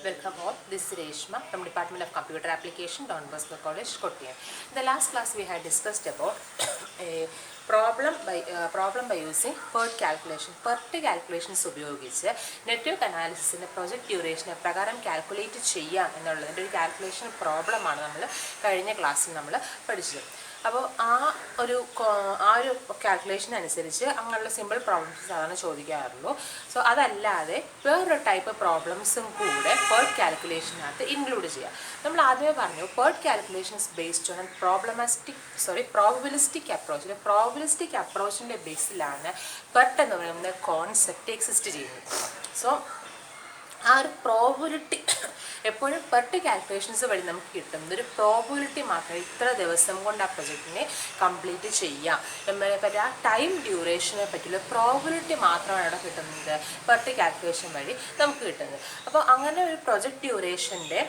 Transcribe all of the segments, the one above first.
Welcome all. This is Reshma from Department of Computer Application, Don Bosco College, Kottayam. In the last class, we had discussed about a problem by using PERT calculation. PERT calculations ഉപയോഗിച്ച് network അനാലിസിസിൻ്റെ project ഡ്യൂറേഷനെ പ്രകാരം calculate ചെയ്യാം എന്നുള്ളതിൻ്റെ ഒരു calculation പ്രോബ്ലമാണ് നമ്മൾ കഴിഞ്ഞ ക്ലാസ്സിൽ നമ്മൾ പഠിച്ചത്. അപ്പോൾ ആ ഒരു കാൽക്കുലേഷൻ അനുസരിച്ച് അങ്ങനെയുള്ള സിമ്പിൾ പ്രോബ്ലംസ് സാധാരണ ചോദിക്കാറുള്ളൂ. സോ അതല്ലാതെ വേറൊരു ടൈപ്പ് പ്രോബ്ലംസും കൂടെ PERT കാൽക്കുലേഷനകത്ത് ഇൻക്ലൂഡ് ചെയ്യാം. നമ്മൾ ആദ്യമേ പറഞ്ഞു PERT calculations based on probabilistic approach. Probabilistic അപ്രോച്ചിൻ്റെ ബേസിലാണ് PERT എന്ന് പറയുന്ന കോൺസെപ്റ്റ് എക്സിസ്റ്റ് ചെയ്യുന്നത്. സോ ആ ഒരു പ്രോബബിലിറ്റി എപ്പോഴും PERT കാൽക്കുലേഷൻസ് വഴി നമുക്ക് കിട്ടുന്നത് ഒരു പ്രോബബിലിറ്റി മാത്രമേ ഇത്ര ദിവസം കൊണ്ട് ആ പ്രൊജക്റ്റിനെ കംപ്ലീറ്റ് ചെയ്യാം എന്നതിനെ പറ്റി ആ ടൈം ഡ്യൂറേഷനെ പറ്റിയുള്ള പ്രോബബിലിറ്റി മാത്രമാണ് അവിടെ കിട്ടുന്നത് PERT കാൽക്കുലേഷൻ വഴി നമുക്ക് കിട്ടുന്നത്. അപ്പോൾ അങ്ങനെ ഒരു പ്രൊജക്റ്റ് ഡ്യൂറേഷൻ്റെ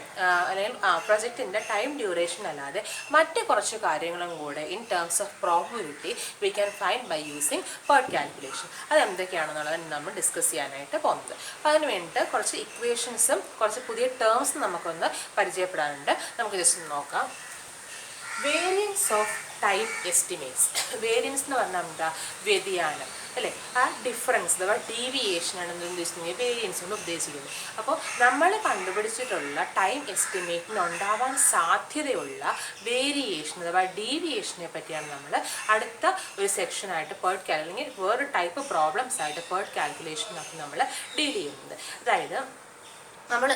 അല്ലെങ്കിൽ പ്രൊജക്റ്റിൻ്റെ ടൈം ഡ്യൂറേഷൻ അല്ലാതെ മറ്റ് കുറച്ച് കാര്യങ്ങളും കൂടെ in terms of probability we can find by using PERT calculation. അതെന്തൊക്കെയാണെന്നുള്ളത് നമ്മൾ ഡിസ്കസ് ചെയ്യാനായിട്ട് പോകുന്നത്. അപ്പോൾ അതിന് വേണ്ടിയിട്ട് കുറച്ച് ഇക്വേഷൻസും കുറച്ച് പുതിയ ടേംസ് നമുക്കൊന്ന് പരിചയപ്പെടാനുണ്ട്. നമുക്ക് ജസ്റ്റ് നോക്കാം. Variance of time estimates. Variance എന്ന് പറഞ്ഞാൽ എന്താ? വ്യതിയാനം അല്ലേ? ആ ഡിഫറൻസ് അഥവാ ഡീവിയേഷനാണ് ഉദ്ദേശിക്കുന്നത് വേരിയൻസ് കൊണ്ട് ഉദ്ദേശിക്കുന്നത്. അപ്പോൾ നമ്മൾ കണ്ടുപിടിച്ചിട്ടുള്ള ടൈം എസ്റ്റിമേറ്റിന് ഉണ്ടാവാൻ സാധ്യതയുള്ള വേരിയേഷൻ അഥവാ ഡീവിയേഷനെ പറ്റിയാണ് നമ്മൾ അടുത്ത ഒരു സെക്ഷനായിട്ട് PERT അല്ലെങ്കിൽ വേറൊരു ടൈപ്പ് പ്രോബ്ലംസ് ആയിട്ട് PERT കാൽക്കുലേഷനൊക്കെ നമ്മൾ ഡീൽ ചെയ്യുന്നത്. അതായത് നമ്മൾ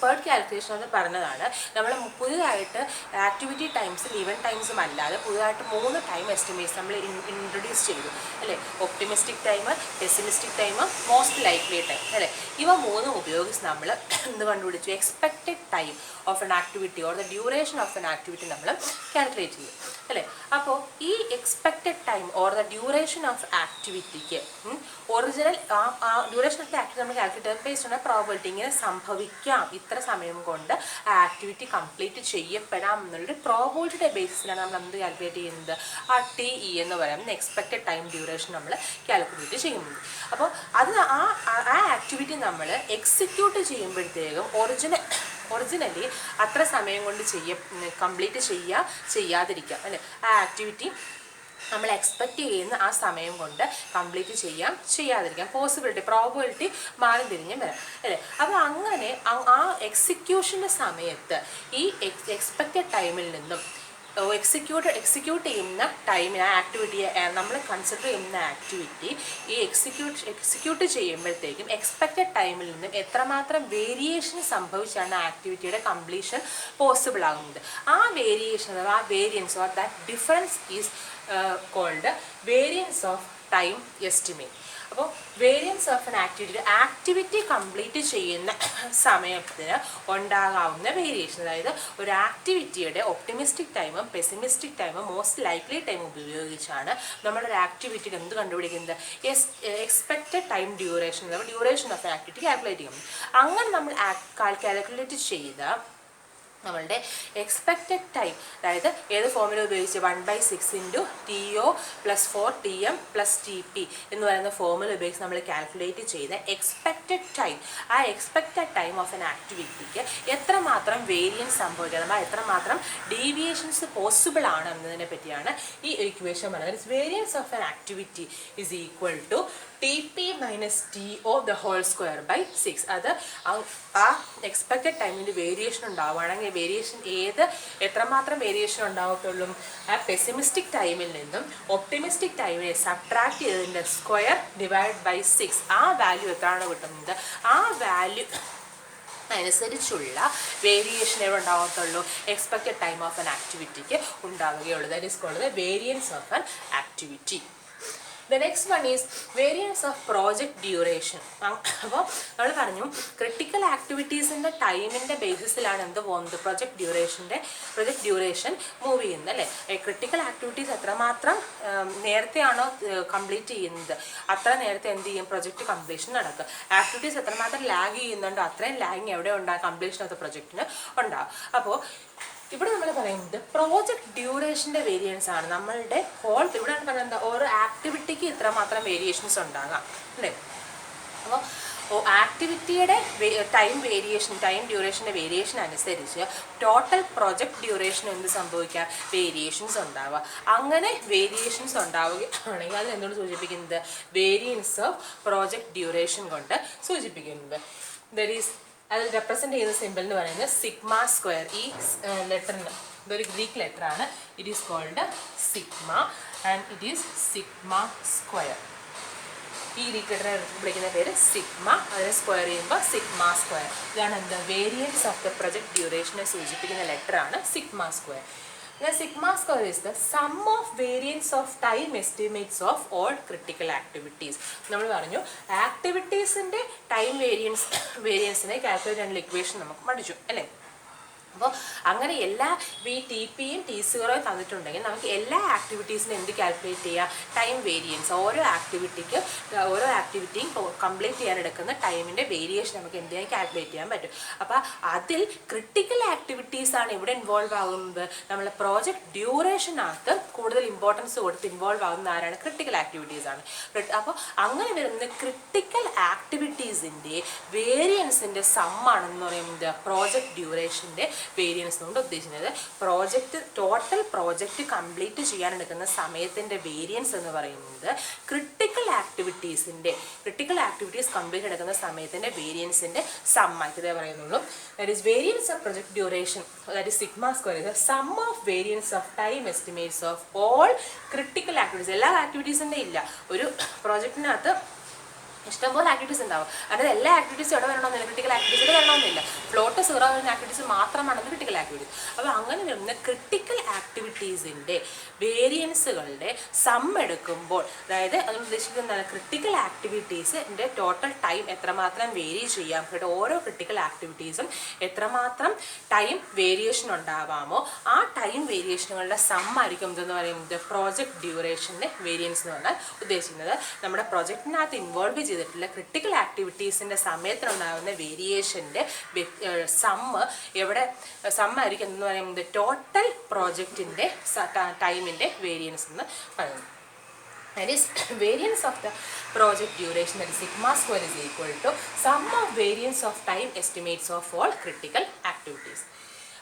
PERT കാൽക്കുലേഷൻ എന്ന് പറഞ്ഞതാണ് നമ്മൾ പുതിയതായിട്ട് ആക്ടിവിറ്റി ടൈംസും ഈവൻറ്റ് ടൈംസും അല്ലാതെ പുതിയതായിട്ട് 3 ടൈം എസ്റ്റിമേറ്റ്സ് നമ്മൾ ഇൻട്രൊഡ്യൂസ് ചെയ്തു അല്ലേ? Optimistic time, pessimistic time, most likely time അല്ലേ? ഇവ 3 ഉപയോഗിച്ച് നമ്മൾ എന്ത് കണ്ടുപിടിച്ചു? Expected time of an activity or the duration of an activity നമ്മൾ കാൽക്കുലേറ്റ് ചെയ്യും അല്ലേ? അപ്പോൾ ഈ expected time or the duration of ആക്ടിവിറ്റിക്ക് ഒറിജിനൽ ആ ഡ്യൂറേഷൻ ഓഫ് ആക്ടിവിറ്റി നമ്മൾ കാൽക്കുലേറ്റ് ചെയ്ത് ബേസ്ഡ് ഓൺ പ്രോബബിലിറ്റി ഇങ്ങനെ സംഭവിക്കാം, ഇത്ര സമയം കൊണ്ട് ആ ആക്ടിവിറ്റി കംപ്ലീറ്റ് ചെയ്യപ്പെടാം എന്നുള്ളൊരു പ്രോബബിലിറ്റിയുടെ ബേസിസിലാണ് നമ്മൾ എന്ത് കാൽക്കുലേറ്റ് ചെയ്യുന്നത്? ആ TE എന്ന് പറയുന്നത് എക്സ്പെക്റ്റഡ് ടൈം ഡ്യൂറേഷൻ നമ്മൾ കാൽക്കുലേറ്റ് ചെയ്യുന്നത്. അപ്പോൾ അത് ആ ആക്ടിവിറ്റി നമ്മൾ എക്സിക്യൂട്ട് ചെയ്യുമ്പോഴത്തേക്കും ഒറിജിനലി അത്ര സമയം കൊണ്ട് കംപ്ലീറ്റ് ചെയ്യാതിരിക്കാം അല്ലേ? ആ ആക്ടിവിറ്റി നമ്മൾ എക്സ്പെക്റ്റ് ചെയ്യുന്ന ആ സമയം കൊണ്ട് കംപ്ലീറ്റ് ചെയ്യാതിരിക്കാം പ്രോബബിലിറ്റി മാറി തിരിഞ്ഞും വരാം അല്ലേ? അപ്പോൾ അങ്ങനെ ആ എക്സിക്യൂഷൻ്റെ സമയത്ത് ഈ എക്സ്പെക്റ്റഡ് ടൈമിൽ നിന്നും എക്സിക്യൂട്ട് ചെയ്യുന്ന ടൈമിന് ആ ആക്ടിവിറ്റിയെ നമ്മൾ കൺസിഡർ ചെയ്യുന്ന ആക്ടിവിറ്റി ഈ എക്സിക്യൂട്ട് ചെയ്യുമ്പോഴത്തേക്കും എക്സ്പെക്റ്റഡ് ടൈമിൽ നിന്നും എത്രമാത്രം വേരിയേഷൻ സംഭവിച്ചാണ് ആ ആക്ടിവിറ്റിയുടെ കംപ്ലീഷൻ പോസിബിൾ ആകുന്നത്. ആ വേരിയേഷൻ അഥവാ ആ variance or that difference is called variance of time estimate. അപ്പോൾ variance of an activity complete ചെയ്യുന്ന സമയത്തിന് ഉണ്ടാകാവുന്ന വേരിയേഷൻ, അതായത് ഒരു ആക്ടിവിറ്റിയുടെ ഒപ്റ്റിമിസ്റ്റിക് ടൈമും പെസിമിസ്റ്റിക് ടൈമും മോസ്റ്റ് ലൈക്ലി ടൈമും ഉപയോഗിച്ചാണ് നമ്മളൊരു ആക്ടിവിറ്റിക്ക് എന്ത് കണ്ടുപിടിക്കുന്നത്? എക്സ്പെക്റ്റഡ് ടൈം ഡ്യൂറേഷൻ അഥവാ ഡ്യൂറേഷൻ ഓഫ് ആക്ടിവിറ്റി കാൽക്കുലേറ്റ് ചെയ്യുന്നത്. അങ്ങനെ നമ്മൾ കാൽക്കുലേറ്റ് ചെയ്ത നമ്മളുടെ എക്സ്പെക്റ്റഡ് ടൈം, അതായത് ഏത് ഫോർമുല ഉപയോഗിച്ച് 1/6 TO + 4TM + TP എന്ന് പറയുന്ന ഫോർമുല ഉപയോഗിച്ച് നമ്മൾ കാൽക്കുലേറ്റ് ചെയ്ത എക്സ്പെക്റ്റഡ് ടൈം, ആ എക്സ്പെക്റ്റഡ് ടൈം ഓഫ് എൻ ആക്ടിവിറ്റിക്ക് എത്രമാത്രം വേരിയൻസ് സംഭവിക്കുക അഥവാ എത്രമാത്രം ഡീവിയേഷൻസ് പോസിബിൾ ആണ് എന്നതിനെ പറ്റിയാണ് ഈ ഇക്വേഷൻ പറയുന്നത്. Variance of an activity is equal to TP - TO ² 6. അത് ആ എക്സ്പെക്റ്റഡ് ടൈമിൻ്റെ വേരിയേഷൻ ഉണ്ടാവുകയാണെങ്കിൽ വേരിയേഷൻ എത്രമാത്രം വേരിയേഷൻ ഉണ്ടാവത്തുള്ളൂ? ആ പെസിമിസ്റ്റിക് ടൈമിൽ നിന്നും ഒപ്റ്റിമിസ്റ്റിക് ടൈമിനെ സബ്ട്രാക്ട് ചെയ്തതിൻ്റെ സ്ക്വയർ / 6. ആ വാല്യൂ എത്രയാണ് കിട്ടുന്നത്? ആ വാല്യൂ അനുസരിച്ചുള്ള വേരിയേഷൻ എവിടെ ഉണ്ടാകത്തുള്ളൂ? എക്സ്പെക്റ്റഡ് ടൈം ഓഫ് എൻ ആക്ടിവിറ്റിക്ക് ഉണ്ടാവുകയുള്ളൂ. That is called the variance of an activity. The next one is variance of project duration. അപ്പോൾ നമ്മൾ പറഞ്ഞു ക്രിട്ടിക്കൽ ആക്ടിവിറ്റീസിൻ്റെ ടൈമിൻ്റെ ബേസിസിലാണ് എന്ത് പോകുന്നത്? പ്രൊജക്ട് ഡ്യൂറേഷൻ മൂവ് ചെയ്യുന്നത് അല്ലേ? ക്രിട്ടിക്കൽ ആക്ടിവിറ്റീസ് എത്രമാത്രം നേരത്തെയാണോ കംപ്ലീറ്റ് ചെയ്യുന്നത് അത്ര നേരത്തെ എന്ത് ചെയ്യും? പ്രൊജക്റ്റ് കംപ്ലീഷൻ നടക്കുക. ആക്ടിവിറ്റീസ് എത്രമാത്രം ലാഗ് ചെയ്യുന്നുണ്ടോ അത്രയും ലാഗിങ് എവിടെ ഉണ്ടാകും? കംപ്ലീഷൻ ഓഫ് ദ പ്രൊജക്റ്റിന് ഉണ്ടാകും. അപ്പോൾ ഇവിടെ നമ്മൾ പറയുന്നത് പ്രോജക്റ്റ് ഡ്യൂറേഷൻ്റെ വേരിയൻസ് ആണ് നമ്മളുടെ ഇവിടെയാണ് പറയുന്നത് ഓരോ ആക്ടിവിറ്റിക്ക് ഇത്രമാത്രം വേരിയേഷൻസ് ഉണ്ടാകാം അല്ലേ? അപ്പോൾ ആക്ടിവിറ്റിയുടെ ടൈം ഡ്യൂറേഷൻ്റെ വേരിയേഷൻ അനുസരിച്ച് ടോട്ടൽ പ്രൊജക്റ്റ് ഡ്യൂറേഷൻ എന്ത് സംഭവിക്കാം, വേരിയേഷൻസ് ഉണ്ടാവുക. അങ്ങനെ വേരിയേഷൻസ് ഉണ്ടാവുകയാണെങ്കിൽ അത് എന്തുകൊണ്ട് സൂചിപ്പിക്കുന്നത്, വേരിയൻസ് ഓഫ് പ്രോജക്റ്റ് ഡ്യൂറേഷൻ കൊണ്ട് സൂചിപ്പിക്കുന്നത്. ദാറ്റ് ഈസ് അത് റെപ്രസെൻറ്റ് ചെയ്യുന്ന സിമ്പിൾ എന്ന് പറയുന്നത് സിഗ്മ സ്ക്വയർ. ഈ ലെറ്ററിന് ഇതൊരു ഗ്രീക്ക് ലെറ്റർ ആണ്. It is called sigma and it is sigma square. ഈ ഗ്രീക്ക് ലെറ്ററിനെ വിളിക്കുന്ന പേര് സിഗ്മ. അതിനെ സ്ക്വയർ ചെയ്യുമ്പോൾ സിഗ്മ സ്ക്വയർ. ഇതാണ് എന്ത്, വേരിയൻസ് ഓഫ് ദ പ്രൊജക്ട് ഡ്യൂറേഷനെ സൂചിപ്പിക്കുന്ന ലെറ്ററാണ് sigma square. Sigma square is the sum of variance of time estimates of all critical activities. നമ്മൾ പറഞ്ഞു ആക്ടിവിറ്റീസിൻ്റെ ടൈം വേരിയൻസിനെ കാൽക്കുലേറ്റ് ചെയ്യാനുള്ള ഇക്വേഷൻ നമുക്ക് പഠിച്ചു അല്ലേ. അപ്പോൾ അങ്ങനെ എല്ലാ ഈ ടി പിയും ടി സീറോയും തന്നിട്ടുണ്ടെങ്കിൽ നമുക്ക് എല്ലാ ആക്ടിവിറ്റീസിനും എന്ത് കാൽക്കുലേറ്റ് ചെയ്യാം, ടൈം വേരിയൻസ്. ഓരോ ആക്ടിവിറ്റിയും കംപ്ലീറ്റ് ചെയ്യാൻ എടുക്കുന്ന ടൈമിൻ്റെ വേരിയേഷൻ നമുക്ക് എന്ത് ചെയ്യാൻ കാൽക്കുലേറ്റ് ചെയ്യാൻ പറ്റും. അപ്പോൾ അതിൽ ക്രിട്ടിക്കൽ ആക്ടിവിറ്റീസാണ് ഇവിടെ ഇൻവോൾവ് ആകുന്നത്. നമ്മളെ പ്രോജക്റ്റ് ഡ്യൂറേഷനകത്ത് കൂടുതൽ ഇമ്പോർട്ടൻസ് കൊടുത്ത് ഇൻവോൾവ് ആകുന്ന ആരാണ്, ക്രിട്ടിക്കൽ ആക്ടിവിറ്റീസാണ്. അപ്പോൾ അങ്ങനെ വരുന്ന ക്രിട്ടിക്കൽ ആക്ടിവിറ്റീസിൻ്റെ വേരിയൻസിൻ്റെ സമ്മാണെന്ന് പറയുന്നത് പ്രോജക്റ്റ് ഡ്യൂറേഷൻ്റെ വേരിയൻസ് കൊണ്ട് ഉദ്ദേശിക്കുന്നത്. ടോട്ടൽ പ്രോജക്റ്റ് കംപ്ലീറ്റ് ചെയ്യാനെടുക്കുന്ന സമയത്തിൻ്റെ വേരിയൻസ് എന്ന് പറയുന്നത് ക്രിട്ടിക്കൽ ആക്ടിവിറ്റീസ് കംപ്ലീറ്റ് എടുക്കുന്ന സമയത്തിൻ്റെ വേരിയൻസിൻ്റെ സമ്മായിട്ട് ഇതേ പറയുന്നുള്ളൂ. That is variance of project duration, that is sigma square is sum of variance of time estimates of all critical activities. എല്ലാ ആക്ടിവിറ്റീസിൻ്റെ ഇല്ല, ഒരു പ്രോജക്റ്റിനകത്ത് ഇഷ്ടംപോലെ ആക്ടിവിറ്റീസ് ഉണ്ടാവും. അതായത് എല്ലാ ആക്ടിവിറ്റീസും ഇവിടെ വരണമെന്നില്ല, ക്രിട്ടിക്കൽ ആക്ടിവിറ്റീസ് വരണമെന്നില്ല. ഫ്ലോട്ട് സീറോ വരുന്ന ആക്ടിവിറ്റീസ് മാത്രമാണ് ക്രിട്ടിക്കൽ ആക്ടിവിറ്റീസ്. അപ്പോൾ അങ്ങനെ വരുന്ന ക്രിട്ടിക്കൽ ആക്ടിവിറ്റീസിൻ്റെ വേരിയൻസുകളുടെ സം എടുക്കുമ്പോൾ, അതായത് അതുകൊണ്ട് ഉദ്ദേശിക്കുന്നത് ക്രിട്ടിക്കൽ ആക്ടിവിറ്റീസിൻ്റെ ടോട്ടൽ ടൈം എത്രമാത്രം വേരി ചെയ്യാം, ഓരോ ക്രിട്ടിക്കൽ ആക്ടിവിറ്റീസും എത്രമാത്രം ടൈം വേരിയേഷൻ ഉണ്ടാവാമോ ആ ടൈം വേരിയേഷനുകളുടെ സം ആയിരിക്കും ഇതെന്ന് പറയുന്നത് പ്രോജക്റ്റ് ഡ്യൂറേഷൻ്റെ വേരിയൻസ് എന്ന് പറഞ്ഞാൽ ഉദ്ദേശിക്കുന്നത്. നമ്മുടെ പ്രോജക്റ്റിനകത്ത് ഇൻവോൾവ് ചെയ്തിട്ടുള്ള ക്രിട്ടിക്കൽ ആക്ടിവിറ്റീസിൻ്റെ സമയത്തിനുണ്ടാകുന്ന വേരിയേഷൻ്റെ സമ്മായിരിക്കും എന്ന് പറയുന്നത് ടോട്ടൽ പ്രോജക്റ്റിൻ്റെ ടൈമിൻ്റെ വേരിയൻസ് എന്ന് പറയുന്നത്. That is variance of the project duration, that is sigma square is equal to sum of variance of time estimates of all critical activities.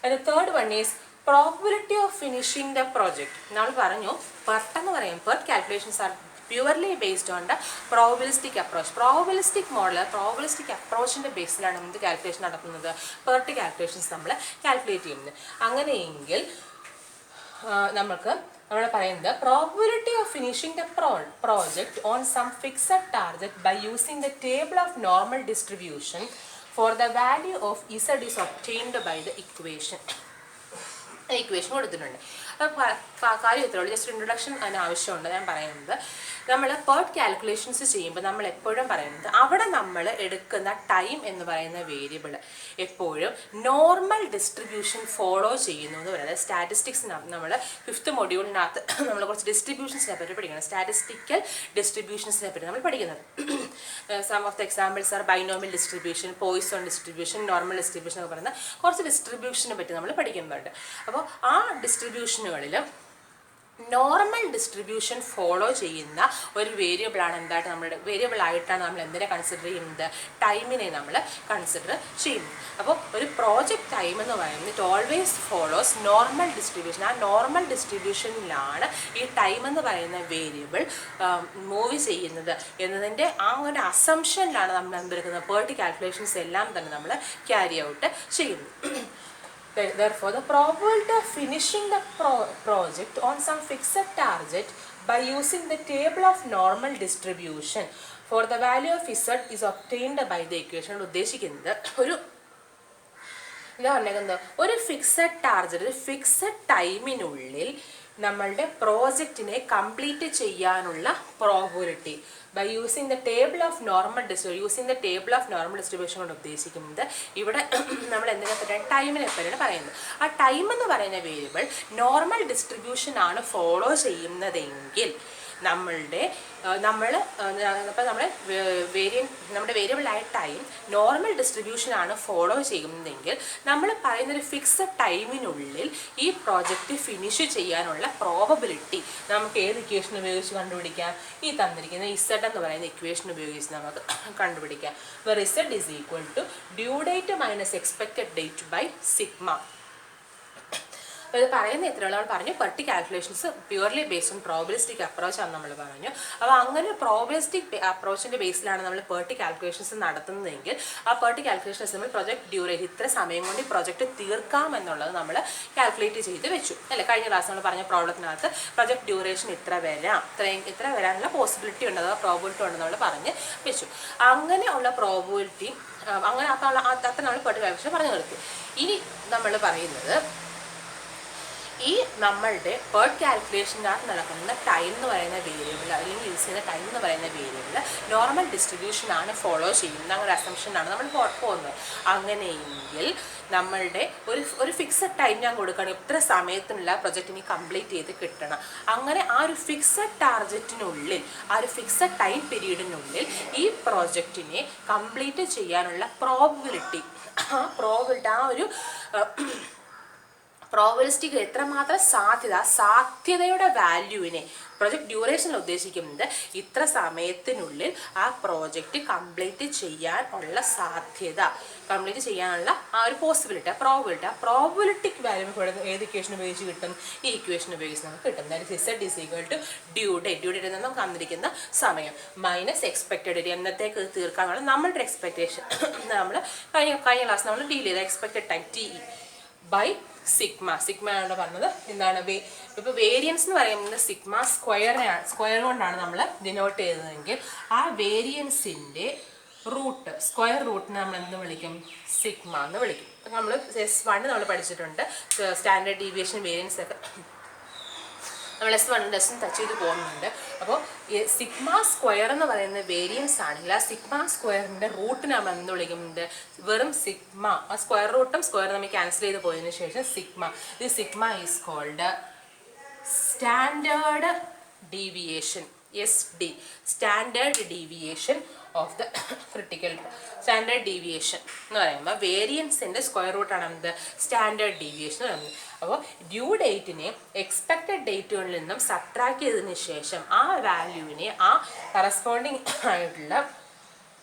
And the third one is probability of finishing the project. നമ്മൾ പറഞ്ഞു PERT എന്ന് പറയും, PERT calculations are purely based on the probabilistic approach. Probabilistic approachൻ്റെ ബേസിലാണ് എന്ത് calculation നടക്കുന്നത്, PERT calculations നമ്മൾ calculate ചെയ്യുന്നത്. അങ്ങനെയെങ്കിൽ നമ്മൾ പറയുന്നത് probability of finishing the project on some fixed target by using the table of normal distribution for the value of Z is obtained by the equation കൊടുത്തിട്ടുണ്ട്. കാര്യം ഇത്രയുള്ളൂ, ജസ്റ്റ് ഇൻട്രൊഡക്ഷൻ അതിന് ആവശ്യമുണ്ട്. ഞാൻ പറയുന്നത് നമ്മൾ PERT കാൽക്കുലേഷൻസ് ചെയ്യുമ്പോൾ നമ്മൾ എപ്പോഴും പറയുന്നത് അവിടെ നമ്മൾ എടുക്കുന്ന ടൈം എന്ന് പറയുന്ന വേരിയബിൾ എപ്പോഴും നോർമൽ ഡിസ്ട്രിബ്യൂഷൻ ഫോളോ ചെയ്യുന്നു എന്ന് പറയുന്നത്. സ്റ്റാറ്റിസ്റ്റിക്സിനകത്ത് നമ്മൾ 5th മൊഡ്യൂളിനകത്ത് നമ്മൾ കുറച്ച് ഡിസ്ട്രിബ്യൂഷൻസിനെ പറ്റി പഠിക്കണം. സ്റ്റാറ്റിസ്റ്റിക്കൽ ഡിസ്ട്രിബ്യൂഷൻസിനെ പറ്റി നമ്മൾ പഠിക്കുന്നത്. Some of the examples are binomial distribution, Poisson distribution, normal distribution ഒക്കെ പറയുന്ന കുറച്ച് ഡിസ്ട്രിബ്യൂഷനെ പറ്റി നമ്മൾ പഠിക്കുന്നുണ്ട്. അപ്പോൾ ആ ഡിസ്ട്രിബ്യൂഷനുകളിൽ നോർമൽ ഡിസ്ട്രിബ്യൂഷൻ ഫോളോ ചെയ്യുന്ന ഒരു വേരിയബിളാണ് വേരിയബിളായിട്ടാണ് നമ്മൾ എന്തിനെ കൺസിഡർ ചെയ്യുന്നത്, ടൈമിനെ നമ്മൾ കൺസിഡർ ചെയ്യുന്നത്. അപ്പോൾ ഒരു പ്രോജക്റ്റ് ടൈം എന്ന് പറയുന്നത് it always follows normal distribution. ആ നോർമൽ ഡിസ്ട്രിബ്യൂഷനിലാണ് ഈ ടൈം എന്ന് പറയുന്ന വേരിയബിൾ മൂവ് ചെയ്യുന്നത് എന്നതിൻ്റെ ആ ഒരു അസംഷനിലാണ് നമ്മൾ എന്തെടുക്കുന്നത് PERT കാൽക്കുലേഷൻസ് എല്ലാം തന്നെ നമ്മൾ ക്യാരി ഔട്ട് ചെയ്യുന്നത്. Therefore, the probability of finishing the project on some fixed target by using the table of normal distribution for the value of z is obtained by the equation. ഉദ്ദേശിക്കുന്നത് ഒരു fixed target, ഒരു fixed ടൈമിനുള്ളിൽ നമ്മളുടെ പ്രോജക്റ്റിനെ complete ചെയ്യാനുള്ള probability by using the table of normal distribution കൊണ്ട് ഉദ്ദേശിക്കുന്നത് ഇവിടെ നമ്മൾ എന്തിനെ പറ്റിയാണ്, ടൈമിനെ പറ്റിയാണ് പറയുന്നത്. ആ ടൈം എന്ന് പറയുന്ന വേരിയബിൾ നോർമൽ ഡിസ്ട്രിബ്യൂഷൻ ആണ് ഫോളോ ചെയ്യുന്നതെങ്കിൽ നമ്മളുടെ അപ്പോൾ നമ്മുടെ വേരിയബിളായ ടൈം നോർമൽ ഡിസ്ട്രിബ്യൂഷനാണ് ഫോളോ ചെയ്യുന്നതെങ്കിൽ നമ്മൾ പറയുന്നൊരു ഫിക്സഡ് ടൈമിനുള്ളിൽ ഈ പ്രോജക്റ്റ് ഫിനിഷ് ചെയ്യാനുള്ള പ്രോബബിലിറ്റി നമുക്ക് ഏത് ഇക്വേഷൻ ഉപയോഗിച്ച് കണ്ടുപിടിക്കാം? ഈ തന്നിരിക്കുന്ന ഇസഡ് എന്ന് പറയുന്ന ഇക്വേഷൻ ഉപയോഗിച്ച് നമുക്ക് കണ്ടുപിടിക്കാം. Where Z is equal to due date minus expected date by sigma. അപ്പോൾ ഇത് പറയുന്ന എത്രയുള്ള പറഞ്ഞു PERT calculations purely based on probabilistic അപ്രോച്ചാണ് നമ്മൾ പറഞ്ഞു. അപ്പോൾ അങ്ങനെ പ്രോബബിലിസ്റ്റിക് അപ്രോച്ചിൻ്റെ ബേസിലാണ് നമ്മൾ പെർട്ടി കാൽക്കുലേഷൻസ് നടത്തുന്നതെങ്കിൽ ആ പെർട്ടി കാൽക്കുലേഷൻസ് നമ്മൾ പ്രൊജക്ട് ഡ്യൂറേഷൻ ഇത്ര സമയം കൊണ്ട് ഈ പ്രൊജക്റ്റ് തീർക്കാം എന്നുള്ളത് നമ്മൾ കാൽക്കുലേറ്റ് ചെയ്ത് വെച്ചു അല്ലേ. കഴിഞ്ഞ ക്ലാസ് നമ്മൾ പറഞ്ഞ പ്രോബ്ലത്തിനകത്ത് പ്രൊജക്ട് ഡ്യൂറേഷൻ ഇത്ര വരാനുള്ള പോസിബിലിറ്റി ഉണ്ട്, അഥവാ പ്രോബിലിറ്റി ഉണ്ടെന്ന് നമ്മൾ പറഞ്ഞ് വെച്ചു. അങ്ങനെയുള്ള പ്രോബിലിറ്റി അങ്ങനെ അത്ര നമ്മൾ പെർട്ടി കാൽക്കുലേഷൻ പറഞ്ഞു നിർത്തി. ഇനി നമ്മൾ പറയുന്നത് ഈ നമ്മളുടെ പേർട്ട് കാൽക്കുലേഷനകത്ത് നടക്കുന്ന ടൈം എന്ന് പറയുന്ന വേരിയബിൾ അല്ലെങ്കിൽ യൂസ് ചെയ്യുന്ന ടൈം എന്ന് പറയുന്ന വേരിയബിൾ നോർമൽ ഡിസ്ട്രിബ്യൂഷനാണ് ഫോളോ ചെയ്യുന്നത് അങ്ങനെ ഒരു അസംഷനാണ് നമ്മൾ പോകുന്നത്. അങ്ങനെയെങ്കിൽ നമ്മളുടെ ഒരു ഫിക്സഡ് ടൈം ഞാൻ കൊടുക്കുകയാണ്, ഇത്ര സമയത്തിനുള്ള പ്രൊജക്റ്റിന് കംപ്ലീറ്റ് ചെയ്ത് കിട്ടണം. അങ്ങനെ ആ ഒരു ഫിക്സഡ് ടാർഗറ്റിനുള്ളിൽ ആ ഒരു ഫിക്സഡ് ടൈം പീരീഡിനുള്ളിൽ ഈ പ്രോജക്റ്റിനെ കംപ്ലീറ്റ് ചെയ്യാനുള്ള പ്രോബബിലിറ്റി ആ ഒരു പ്രോബബിലിസ്റ്റിക് എത്രമാത്രം സാധ്യതയുടെ വാല്യൂവിനെ പ്രൊജക്ട് ഡ്യൂറേഷനിൽ ഉദ്ദേശിക്കുന്നത് ഇത്ര സമയത്തിനുള്ളിൽ ആ പ്രോജക്റ്റ് കംപ്ലീറ്റ് ചെയ്യാനുള്ള സാധ്യത, കംപ്ലീറ്റ് ചെയ്യാനുള്ള ആ ഒരു പോസിബിലിറ്റി, പ്രോബബിലിറ്റിക് വാല്യൂ ഏത് ഇക്വേഷൻ ഉപയോഗിച്ച് കിട്ടും? ഈ ഇക്വേഷൻ ഉപയോഗിച്ച് നമുക്ക് കിട്ടും. അതായത് Z is equal to due date എന്ന് നമുക്ക് തന്നിരിക്കുന്ന സമയം മൈനസ് എക്സ്പെക്റ്റഡ് ഡേറ്റ്, എന്നത്തേക്ക് തീർക്കാനുള്ള നമ്മളുടെ എക്സ്പെക്റ്റേഷൻ. നമ്മൾ കഴിഞ്ഞ ക്ലാസ് നമ്മൾ ഡീൽ ചെയ്ത എക്സ്പെക്റ്റഡ് ടൈം ടി ബൈ സിഗ്മയാണ് പറഞ്ഞത്. എന്താണ് ഇപ്പോൾ വേരിയൻസ് എന്ന് പറയുന്നത് സിഗ്മ സ്ക്വയർ കൊണ്ടാണ് നമ്മൾ ഡിനോട്ട് ചെയ്തതെങ്കിൽ ആ വേരിയൻസിൻ്റെ സ്ക്വയർ റൂട്ടിനെ നമ്മൾ എന്ത് വിളിക്കും? സിഗ്മ എന്ന് വിളിക്കും. നമ്മൾ S1 നമ്മൾ പഠിച്ചിട്ടുണ്ട്, സ്റ്റാൻഡേർഡ് ഡീവിയേഷൻ വേരിയൻസ് ഒക്കെ നമ്മൾ S1 ടച്ച് ചെയ്ത് പോകുന്നുണ്ട്. അപ്പോൾ സിഗ്മ സ്ക്വയർ എന്ന് പറയുന്ന വേരിയൻസ് ആണെങ്കിൽ ആ സിഗ്മ സ്ക്വയറിൻ്റെ റൂട്ടിന് നമ്മൾ എന്ത് വിളിക്കുന്നത്? വെറും സിഗ്മ. ആ സ്ക്വയർ റൂട്ടും സ്ക്വയറും നമ്മൾ ക്യാൻസൽ ചെയ്ത് പോയതിനു ശേഷം sigma is called standard deviation, SD, standard deviation of the critical. Standard deviation എന്ന് പറയുമ്പോൾ വേരിയൻസിൻ്റെ സ്ക്വയർ റൂട്ടാണ് എന്ത്? സ്റ്റാൻഡേർഡ് ഡീവിയേഷൻ എന്ന് പറയുന്നത്. അപ്പോൾ ഡ്യൂ ഡേറ്റിനെ എക്സ്പെക്റ്റഡ് ഡേറ്റുകളിൽ നിന്നും സബ്ട്രാക്ട് ചെയ്തതിന് ശേഷം ആ വാല്യൂവിനെ ആ കറസ്പോണ്ടിങ് ആയിട്ടുള്ള